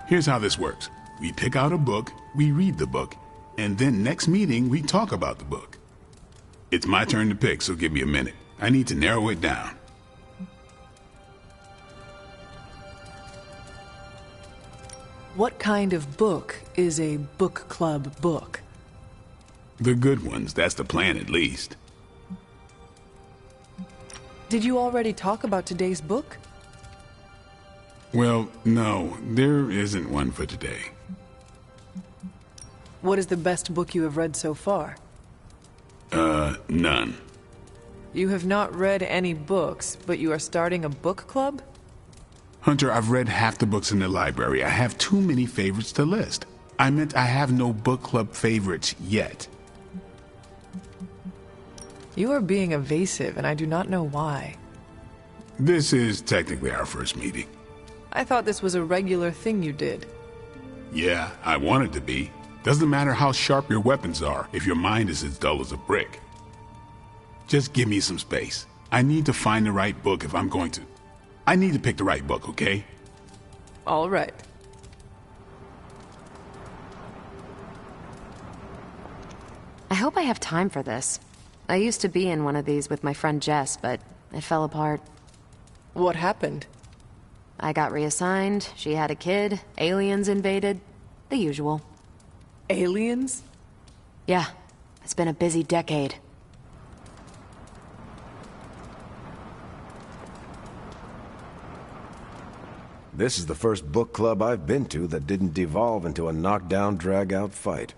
Here's how this works. We pick out a book, we read the book, and then next meeting we talk about the book. It's my turn to pick, so give me a minute. I need to narrow it down. What kind of book is a book club book? The good ones, that's the plan at least. Did you already talk about today's book? Well, no, there isn't one for today. What is the best book you have read so far? None. You have not read any books, but you are starting a book club? Hunter, I've read half the books in the library. I have too many favorites to list. I meant I have no book club favorites yet. You are being evasive, and I do not know why. This is technically our first meeting. I thought this was a regular thing you did. Yeah, I want it to be. Doesn't matter how sharp your weapons are if your mind is as dull as a brick. Just give me some space. I need to find the right book if I'm going to... I need to pick the right book, okay? All right. I hope I have time for this. I used to be in one of these with my friend Jess, but it fell apart. What happened? I got reassigned, she had a kid, aliens invaded, the usual. Aliens? Yeah, it's been a busy decade. This is the first book club I've been to that didn't devolve into a knockdown, drag-out fight.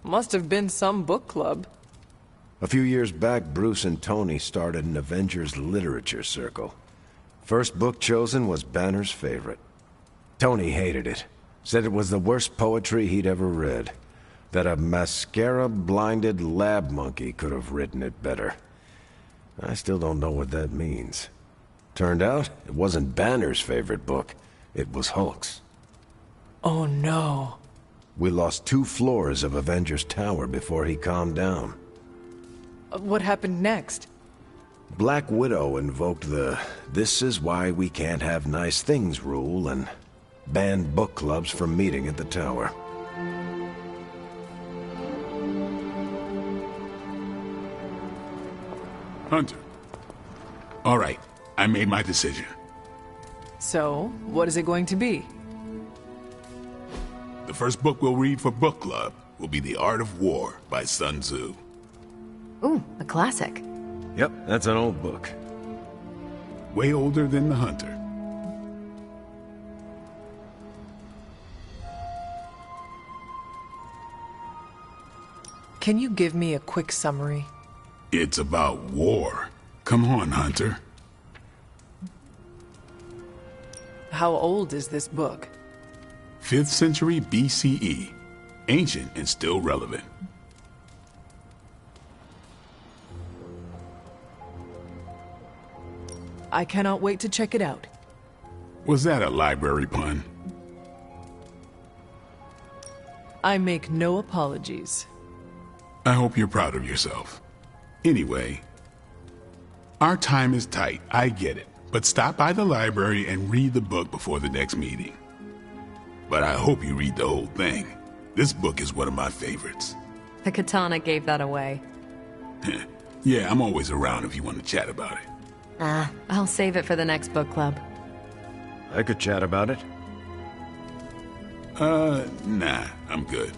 Must have been some book club. A few years back, Bruce and Tony started an Avengers literature circle. First book chosen was Banner's favorite. Tony hated it. Said it was the worst poetry he'd ever read. That a mascara-blinded lab monkey could have written it better. I still don't know what that means. Turned out, it wasn't Banner's favorite book. It was Hulk's. Oh no. We lost 2 floors of Avengers Tower before he calmed down. What happened next? Black Widow invoked the "this is why we can't have nice things" rule and banned book clubs from meeting at the tower. Hunter. All right, I made my decision. So, what is it going to be? The first book we'll read for book club will be The Art of War by Sun Tzu. Ooh, a classic. Yep, that's an old book. Way older than The Hunter. Can you give me a quick summary? It's about war. Come on, Hunter. How old is this book? 5th century BCE. Ancient and still relevant. I cannot wait to check it out. Was that a library pun? I make no apologies. I hope you're proud of yourself. Anyway, our time is tight, I get it. But stop by the library and read the book before the next meeting. But I hope you read the whole thing. This book is one of my favorites. The katana gave that away. Yeah, I'm always around if you want to chat about it. I'll save it for the next book club. I could chat about it. Nah, I'm good.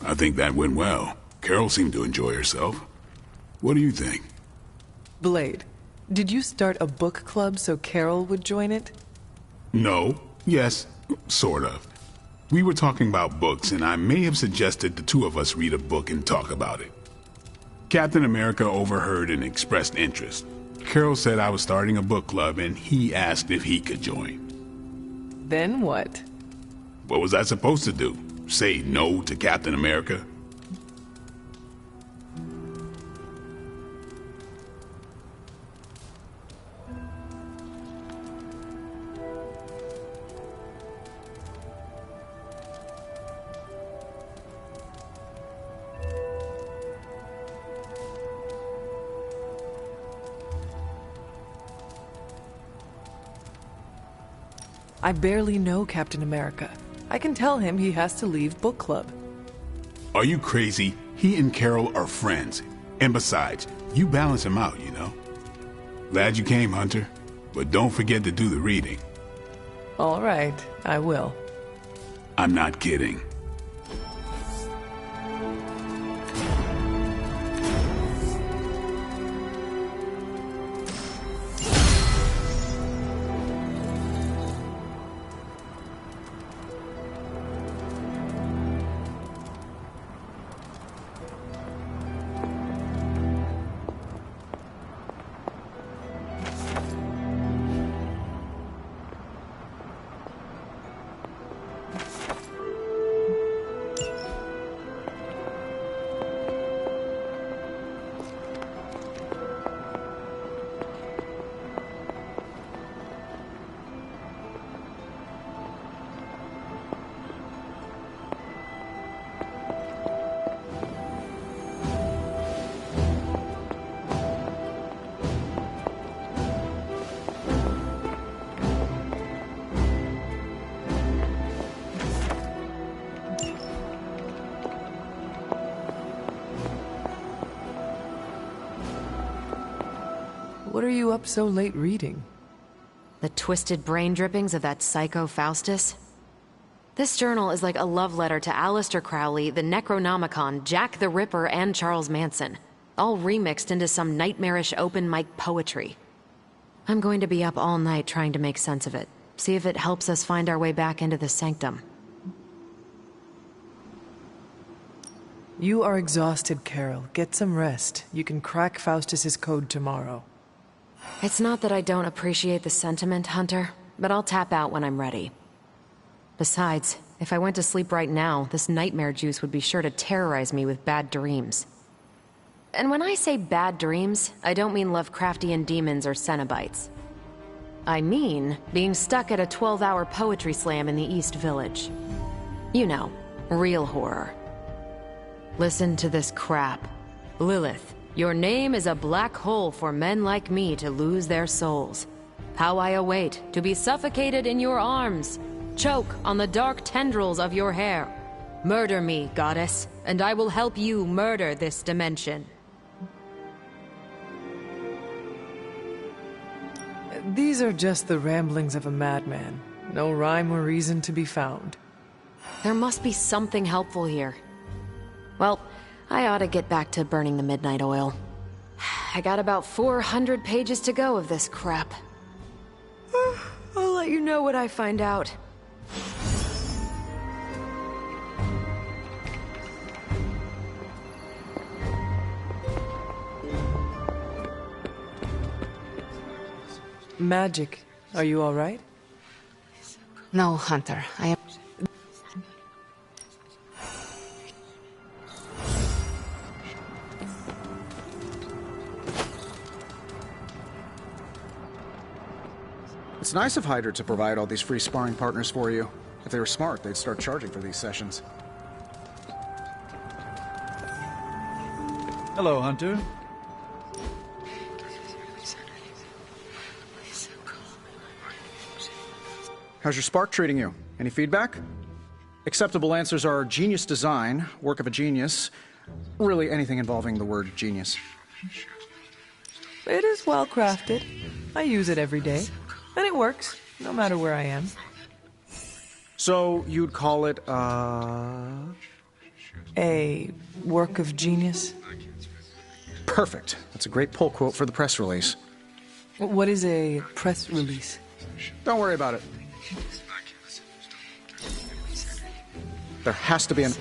I think that went well. Carol seemed to enjoy herself. What do you think? Blade, did you start a book club so Carol would join it? No. Yes. Sort of. We were talking about books, and I may have suggested the 2 of us read a book and talk about it. Captain America overheard and expressed interest. Carol said I was starting a book club, and he asked if he could join. Then what? What was I supposed to do? Say no to Captain America? I barely know Captain America. I can tell him he has to leave book club. Are you crazy? He and Carol are friends. And besides, you balance him out, you know? Glad you came, Hunter. But don't forget to do the reading. All right, I will. I'm not kidding. What are you up so late reading? The twisted brain drippings of that psycho Faustus? This journal is like a love letter to Aleister Crowley, the Necronomicon, Jack the Ripper, and Charles Manson, all remixed into some nightmarish open mic poetry. I'm going to be up all night trying to make sense of it, see if it helps us find our way back into the sanctum. You are exhausted, Carol. Get some rest. You can crack Faustus's code tomorrow. It's not that I don't appreciate the sentiment, Hunter, but I'll tap out when I'm ready. Besides, if I went to sleep right now, this nightmare juice would be sure to terrorize me with bad dreams. And when I say bad dreams, I don't mean Lovecraftian demons or Cenobites. I mean being stuck at a 12-hour poetry slam in the East Village. You know, real horror. Listen to this crap. Lilith, your name is a black hole for men like me to lose their souls. How I await to be suffocated in your arms. Choke on the dark tendrils of your hair. Murder me, goddess, and I will help you murder this dimension. These are just the ramblings of a madman. No rhyme or reason to be found. There must be something helpful here. Well, I ought to get back to burning the midnight oil. I got about 400 pages to go of this crap. I'll let you know what I find out. Magic. Are you all right? No, Hunter. I am... It's nice of Hydra to provide all these free sparring partners for you. If they were smart, they'd start charging for these sessions. Hello, Hunter. How's your spark treating you? Any feedback? Acceptable answers are genius design, work of a genius, really anything involving the word genius. It is well crafted. I use it every day. And it works, no matter where I am. So, you'd call it, a work of genius? Perfect. That's a great pull quote for the press release. What is a press release? Don't worry about it. There has to be an...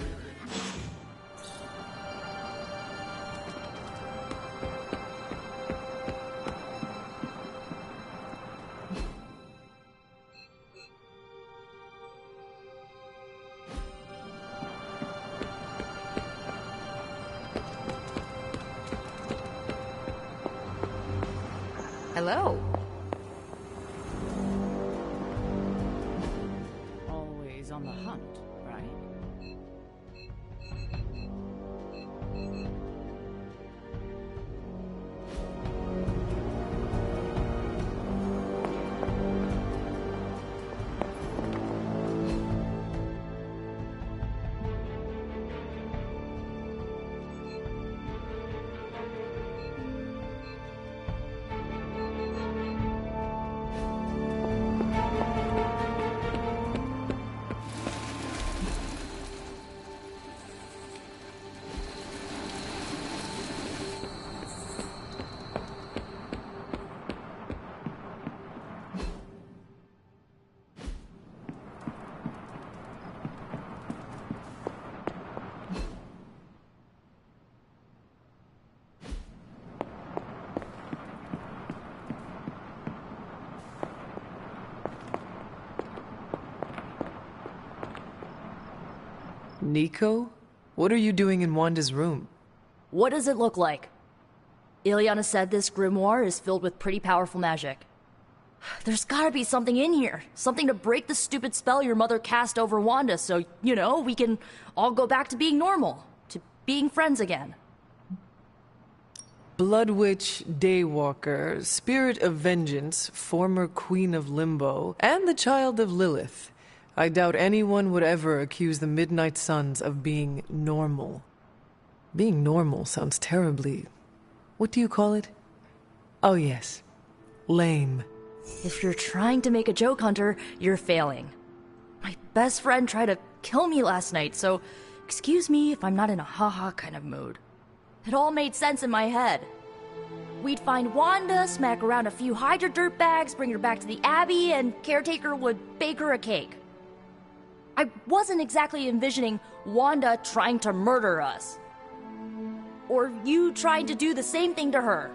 Hello. Always on the hunt, right? Nico? What are you doing in Wanda's room? What does it look like? Ileana said this grimoire is filled with pretty powerful magic. There's gotta be something in here. Something to break the stupid spell your mother cast over Wanda so, you know, we can all go back to being normal. To being friends again. Blood Witch, Daywalker, Spirit of Vengeance, former Queen of Limbo, and the Child of Lilith. I doubt anyone would ever accuse the Midnight Suns of being normal. Being normal sounds terribly... what do you call it? Oh yes, lame. If you're trying to make a joke, Hunter, you're failing. My best friend tried to kill me last night, so excuse me if I'm not in a haha kind of mood. It all made sense in my head. We'd find Wanda, smack around a few Hydra dirtbags, bring her back to the Abbey, and Caretaker would bake her a cake. I wasn't exactly envisioning Wanda trying to murder us. Or you trying to do the same thing to her.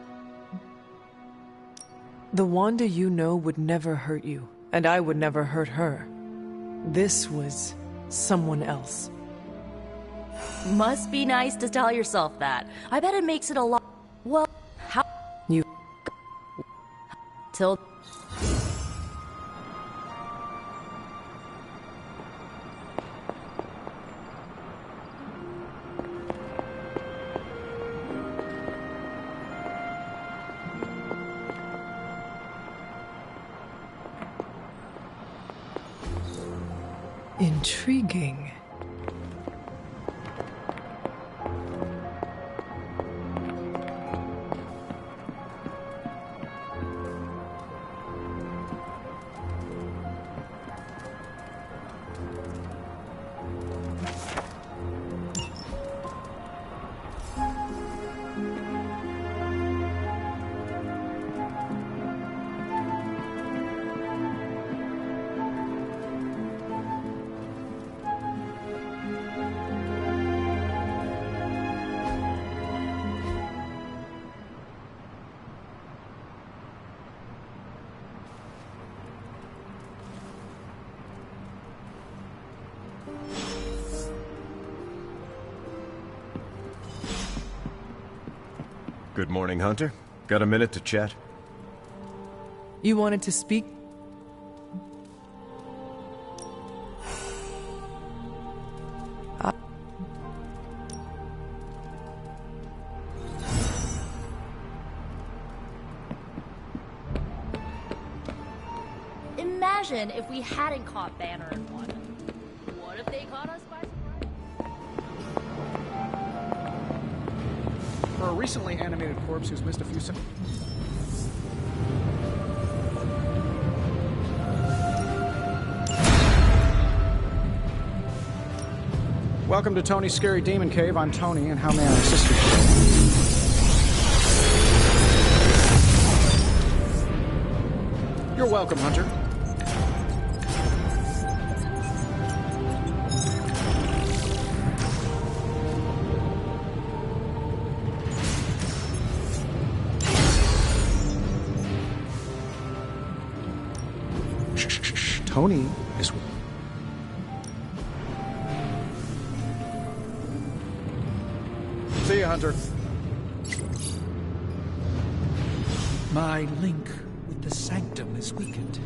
The Wanda you know would never hurt you, and I would never hurt her. This was someone else. Must be nice to tell yourself that. I bet it makes it a lot... Well, how... You... Till... Intriguing. Good morning, Hunter. Got a minute to chat? You wanted to speak? Imagine if we hadn't caught Banner and Wanda. What if they caught us by surprise? For a recently animated corpse who's missed a few Welcome to Tony's Scary Demon Cave. I'm Tony, and how may I assist you? You're welcome, Hunter. Tony is... See you, Hunter. My link with the Sanctum is weakened.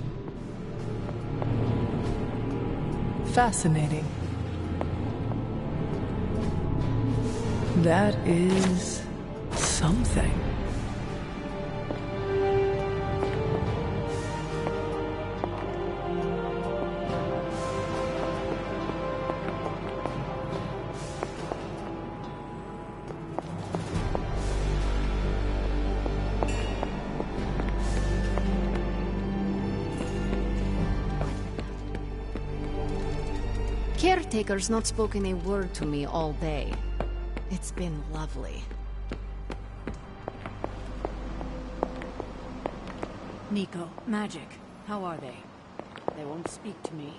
Fascinating. That is... something. Caretaker's not spoken a word to me all day. It's been lovely. Nico, Magic, how are they? They won't speak to me.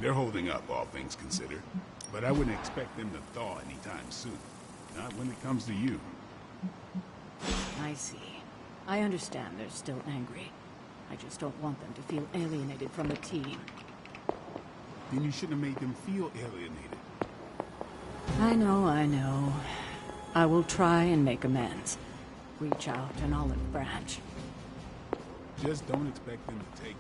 They're holding up, all things considered. But I wouldn't expect them to thaw anytime soon. Not when it comes to you. I see. I understand they're still angry. I just don't want them to feel alienated from the team. then you shouldn't have made them feel alienated. I know. I will try and make amends. Reach out an olive branch. Just don't expect them to take it.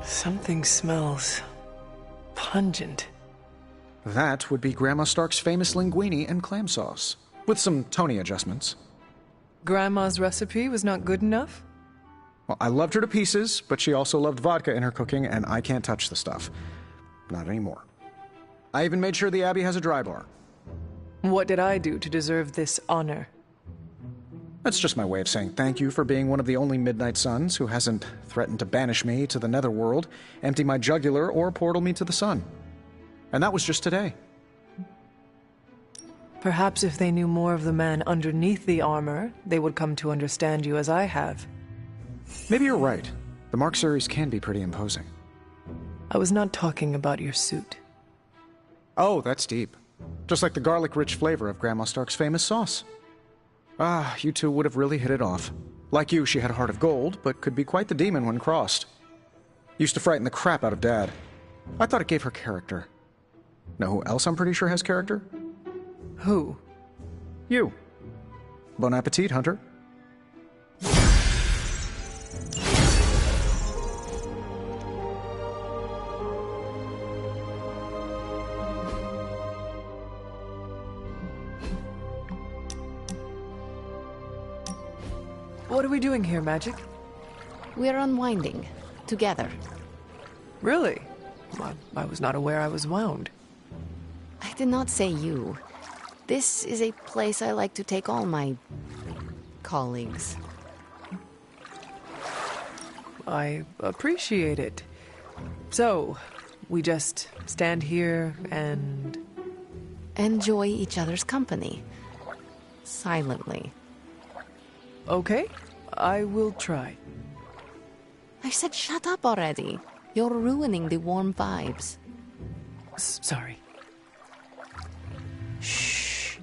Something smells pungent. That would be Grandma Stark's famous linguine and clam sauce, with some Tony adjustments. Grandma's recipe was not good enough? Well, I loved her to pieces, but she also loved vodka in her cooking, and I can't touch the stuff. Not anymore. I even made sure the Abbey has a dry bar. What did I do to deserve this honor? That's just my way of saying thank you for being one of the only Midnight Suns who hasn't threatened to banish me to the Netherworld, empty my jugular, or portal me to the sun. And that was just today. Perhaps if they knew more of the man underneath the armor, they would come to understand you as I have. Maybe you're right. The Mark series can be pretty imposing. I was not talking about your suit. Oh, that's deep. Just like the garlic-rich flavor of Grandma Stark's famous sauce. Ah, you two would have really hit it off. Like you, she had a heart of gold, but could be quite the demon when crossed. Used to frighten the crap out of Dad. I thought it gave her character. Know who else I'm pretty sure has character? Who? You. Bon appetit, Hunter. What are we doing here, Magic? We're unwinding. Together. Really? I was not aware I was wound. I did not say you. This is a place I like to take all my colleagues. I appreciate it. So, we just stand here and... enjoy each other's company. Silently. Okay, I will try. I said shut up already. You're ruining the warm vibes. Sorry. Shh.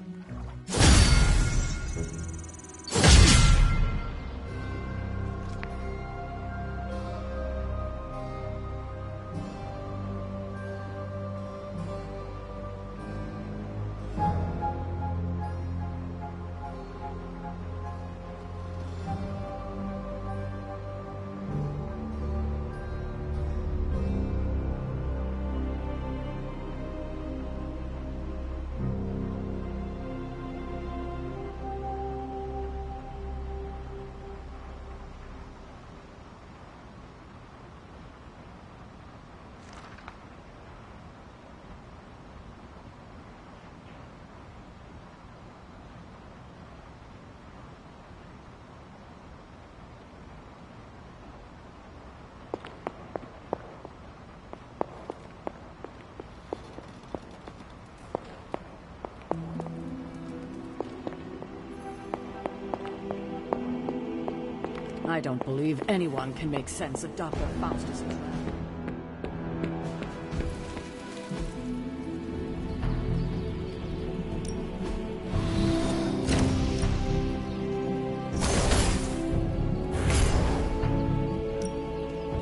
I don't believe anyone can make sense of Dr. Faustus.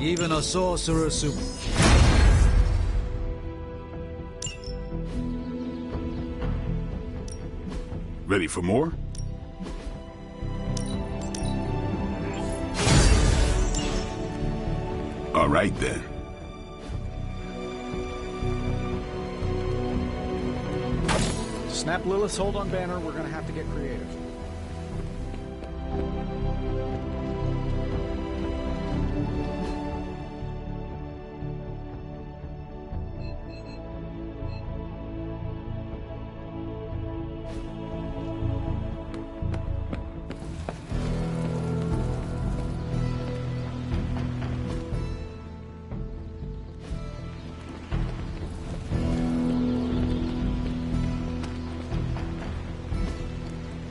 Even a sorcerer Ready for more? All right then. Snap Lilith's hold on Banner, we're gonna have to get creative.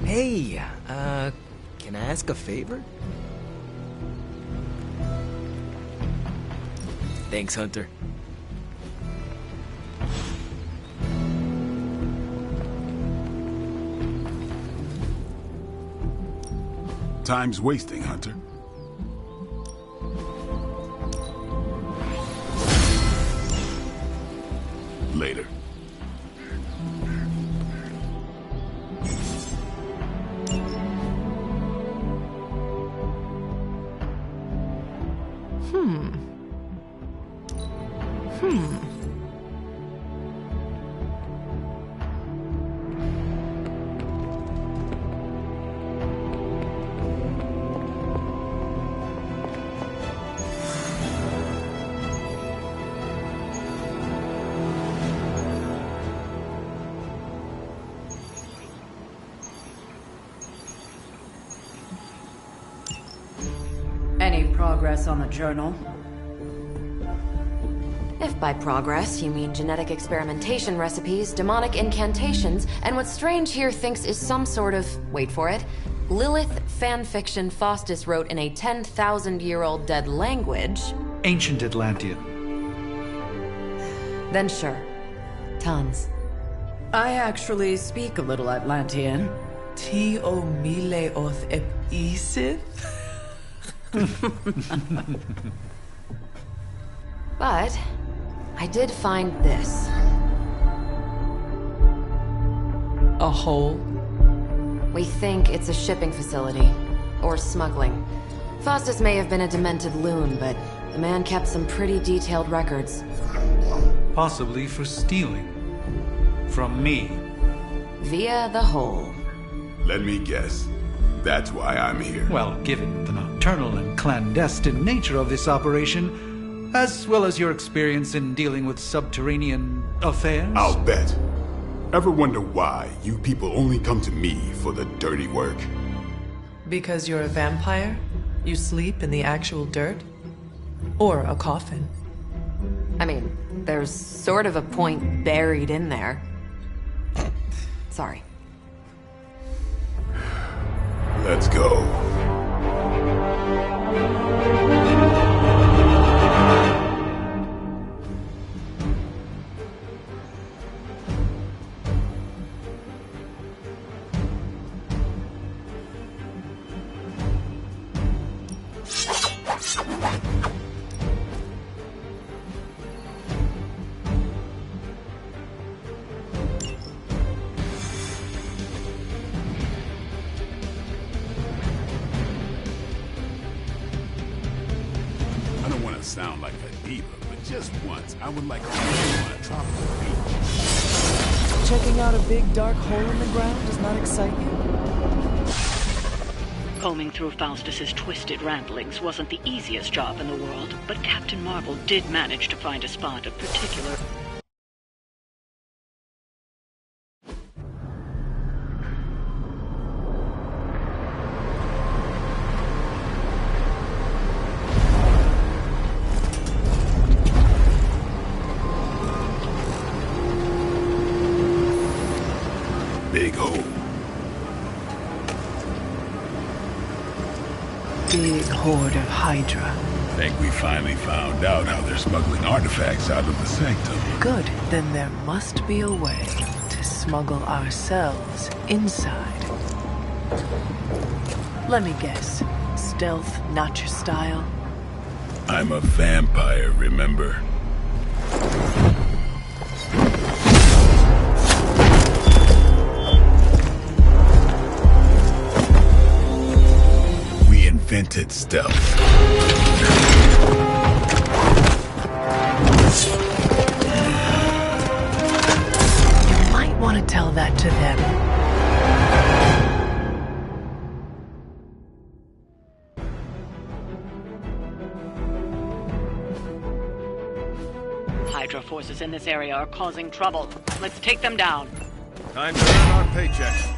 Hey, can I ask a favor? Thanks, Hunter. Time's wasting, Hunter. Later. Any progress on the journal? If by progress you mean genetic experimentation recipes, demonic incantations, and what Strange here thinks is some sort of, wait for it, Lilith fanfiction Faustus wrote in a 10,000-year-old dead language... Ancient Atlantean. Then sure. Tons. I actually speak a little Atlantean. Ti o mile oth ep isith? But I did find this. A hole? We think it's a shipping facility. Or smuggling. Faustus may have been a demented loon, but the man kept some pretty detailed records. Possibly for stealing. From me. Via the hole. Let me guess. That's why I'm here. Well, given the nocturnal and clandestine nature of this operation, as well as your experience in dealing with subterranean affairs... I'll bet. Ever wonder why you people only come to me for the dirty work? Because you're a vampire? You sleep in the actual dirt? Or a coffin? I mean, there's sort of a point buried in there. Sorry. Let's go. Sound like a diva, but just once, I would like to be on a tropical beach. Checking out a big dark hole in the ground does not excite you? Combing through Faustus's twisted ramblings wasn't the easiest job in the world, but Captain Marvel did manage to find a spot of particular... Big hole. Big horde of Hydra. Think we finally found out how they're smuggling artifacts out of the sanctum. Good. Then there must be a way to smuggle ourselves inside. Let me guess. Stealth, not your style? I'm a vampire, remember? invented stealth. You might want to tell that to them. Hydra forces in this area are causing trouble. Let's take them down. Time to earn our paychecks.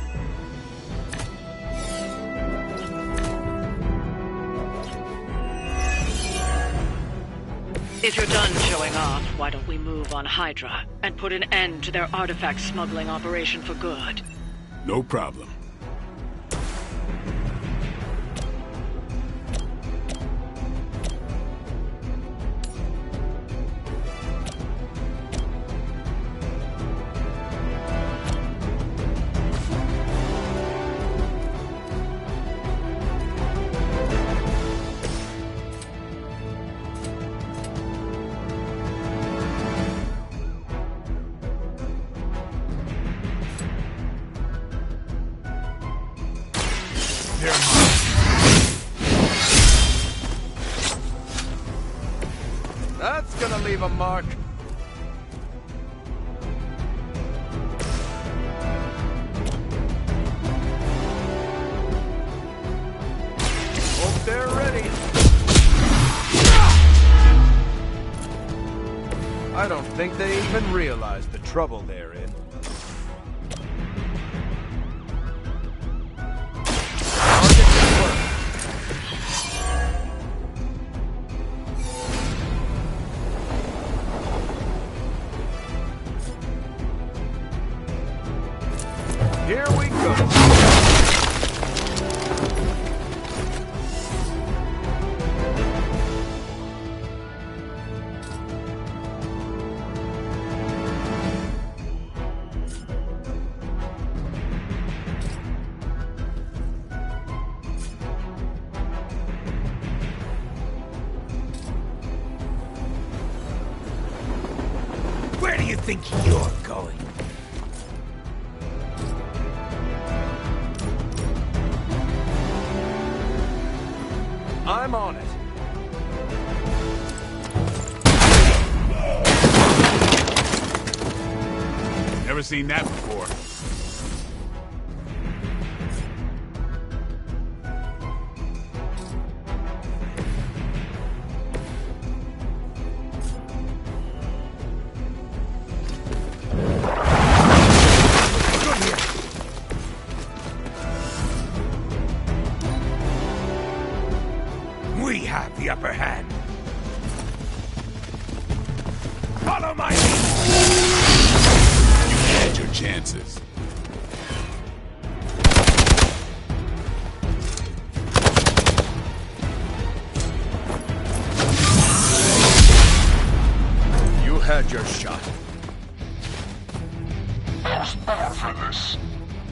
If you're done showing off, why don't we move on Hydra and put an end to their artifact smuggling operation for good? No problem. That's gonna leave a mark. Hope they're ready. I don't think they even realize the trouble they're in. Here we go. Where do you think you're going? I'm on it. Never seen that before. We have the upper hand. Follow my lead. You had your chances. You had your shot. Cost more for this.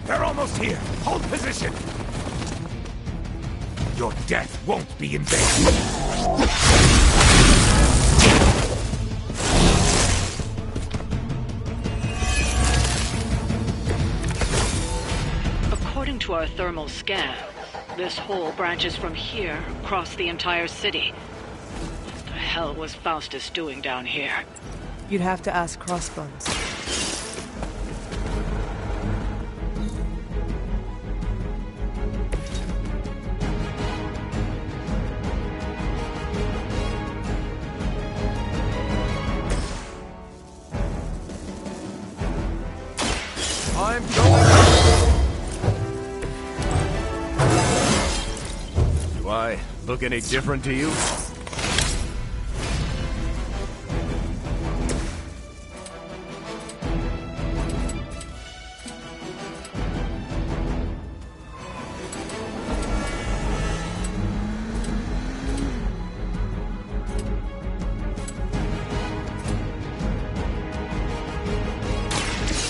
They're almost here. Hold position. Your death won't be in vain. According to our thermal scan, this hole branches from here across the entire city. What the hell was Faustus doing down here? You'd have to ask Crossbones. I'm going. Do I look any different to you?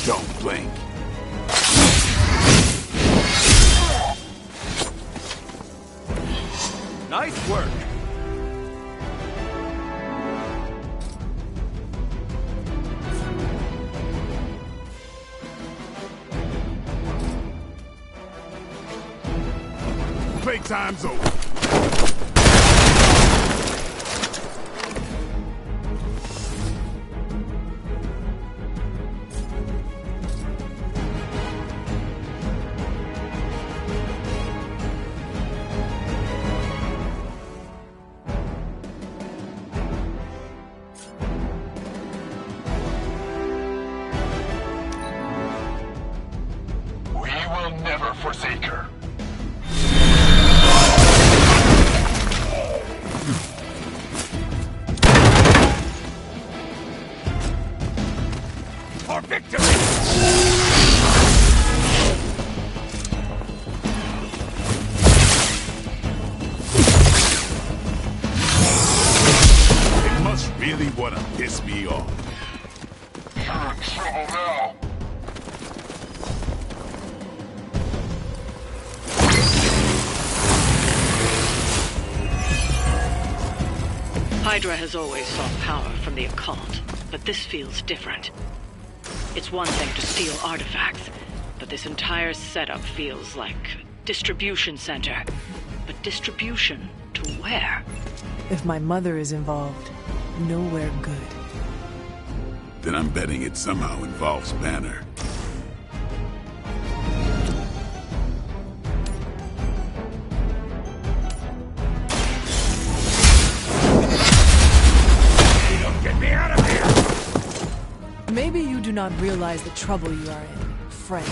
Don't blink. Nice work. Playtime's over. never forsake her. For victory! Really wanna piss me off. You're in trouble now. Hydra has always sought power from the occult, but this feels different. It's one thing to steal artifacts, but this entire setup feels like a distribution center. But distribution to where? If my mother is involved, nowhere good. Then I'm betting it somehow involves Banner. Get me out of here! Maybe you do not realize the trouble you are in, friend.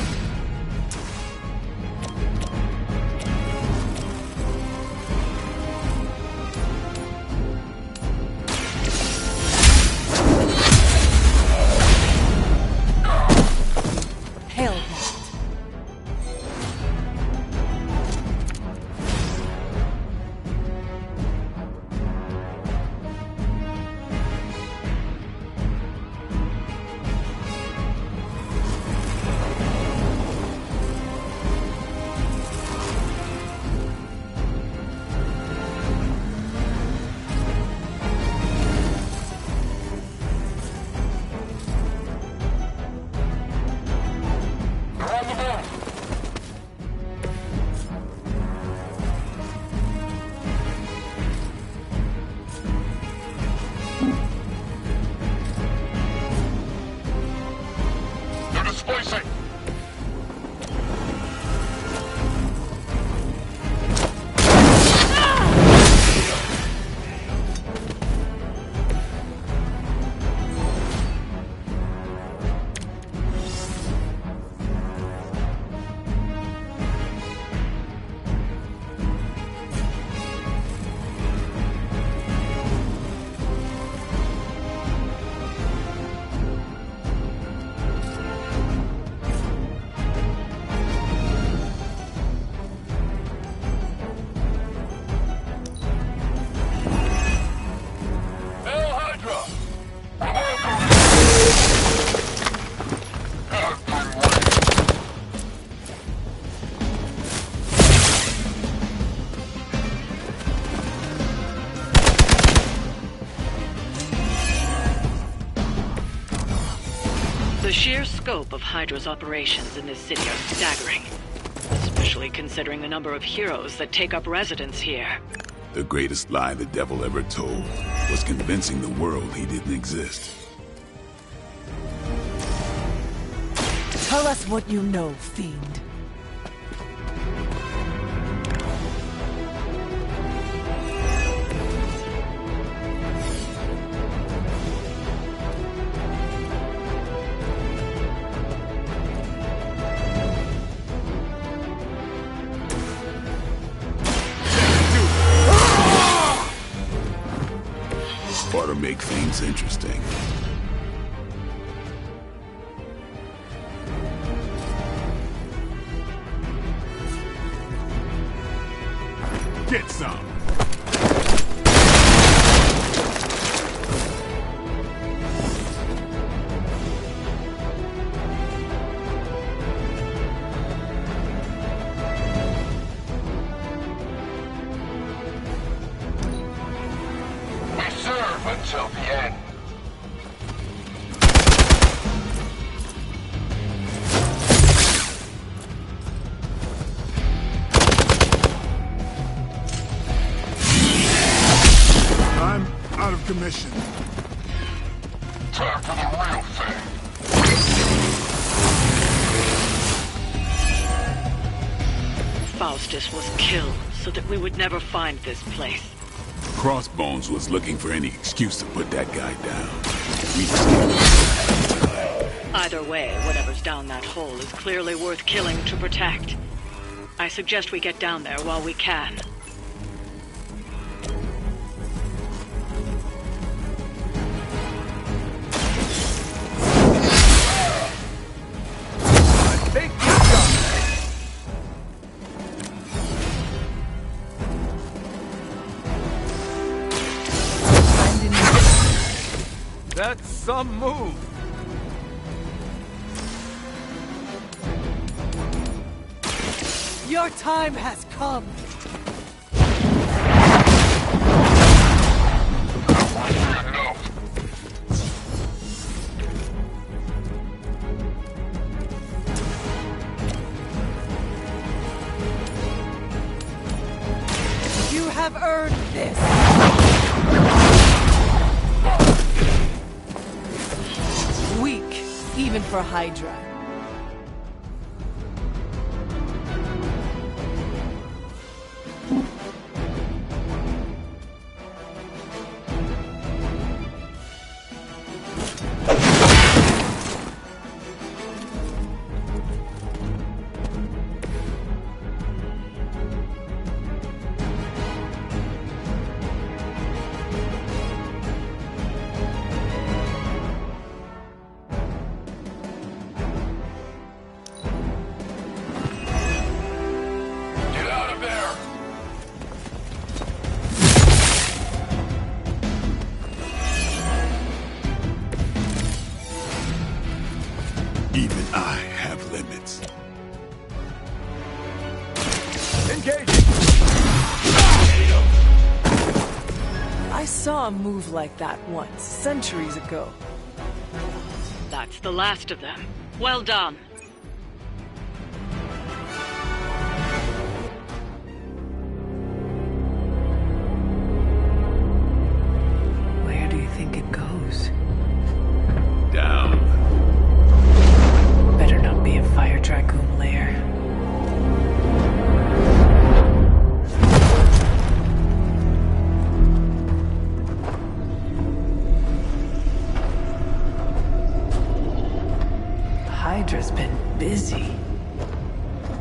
The sheer scope of Hydra's operations in this city are staggering, especially considering the number of heroes that take up residence here. The greatest lie the devil ever told was convincing the world he didn't exist. Tell us what you know, fiend. Ought to make things interesting. Get some! Until the end. I'm out of commission. Time for the real thing. Faustus was killed so that we would never find this place. Crossbones was looking for any excuse to put that guy down. We Either way, whatever's down that hole is clearly worth killing to protect. I suggest we get down there while we can. That's some move. Your time has come. You have earned this. Weak, even for Hydra. Even I have limits. Engage! I saw a move like that once, centuries ago. That's the last of them. Well done. Where do you think it goes? Down. Better not be a fire dragoon lair. Hydra's been busy.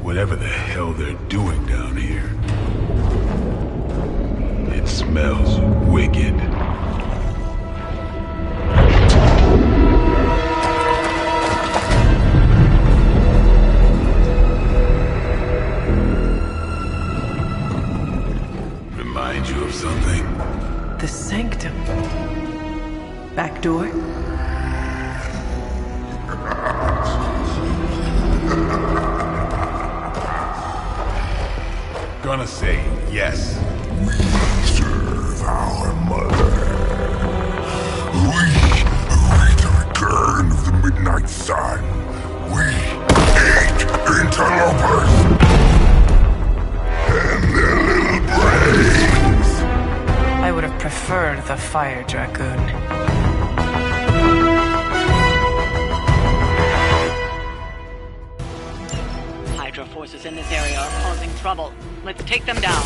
Whatever the hell they're doing down here. It smells wicked. Remind you of something? The sanctum. Back door? Gonna say yes. We serve our mother. We await the return of the Midnight Sun. We hate interlopers and their little brains. I would have preferred the fire dragoon. Hydra forces in this area are causing trouble. Let's take them down.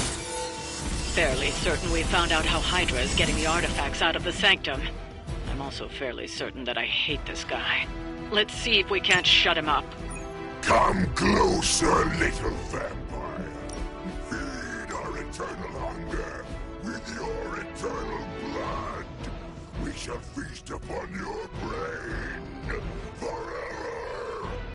Fairly certain we found out how Hydra is getting the artifacts out of the Sanctum. I'm also fairly certain that I hate this guy. Let's see if we can't shut him up. Come closer, little vampire. Feed our eternal hunger with your eternal blood. We shall feast upon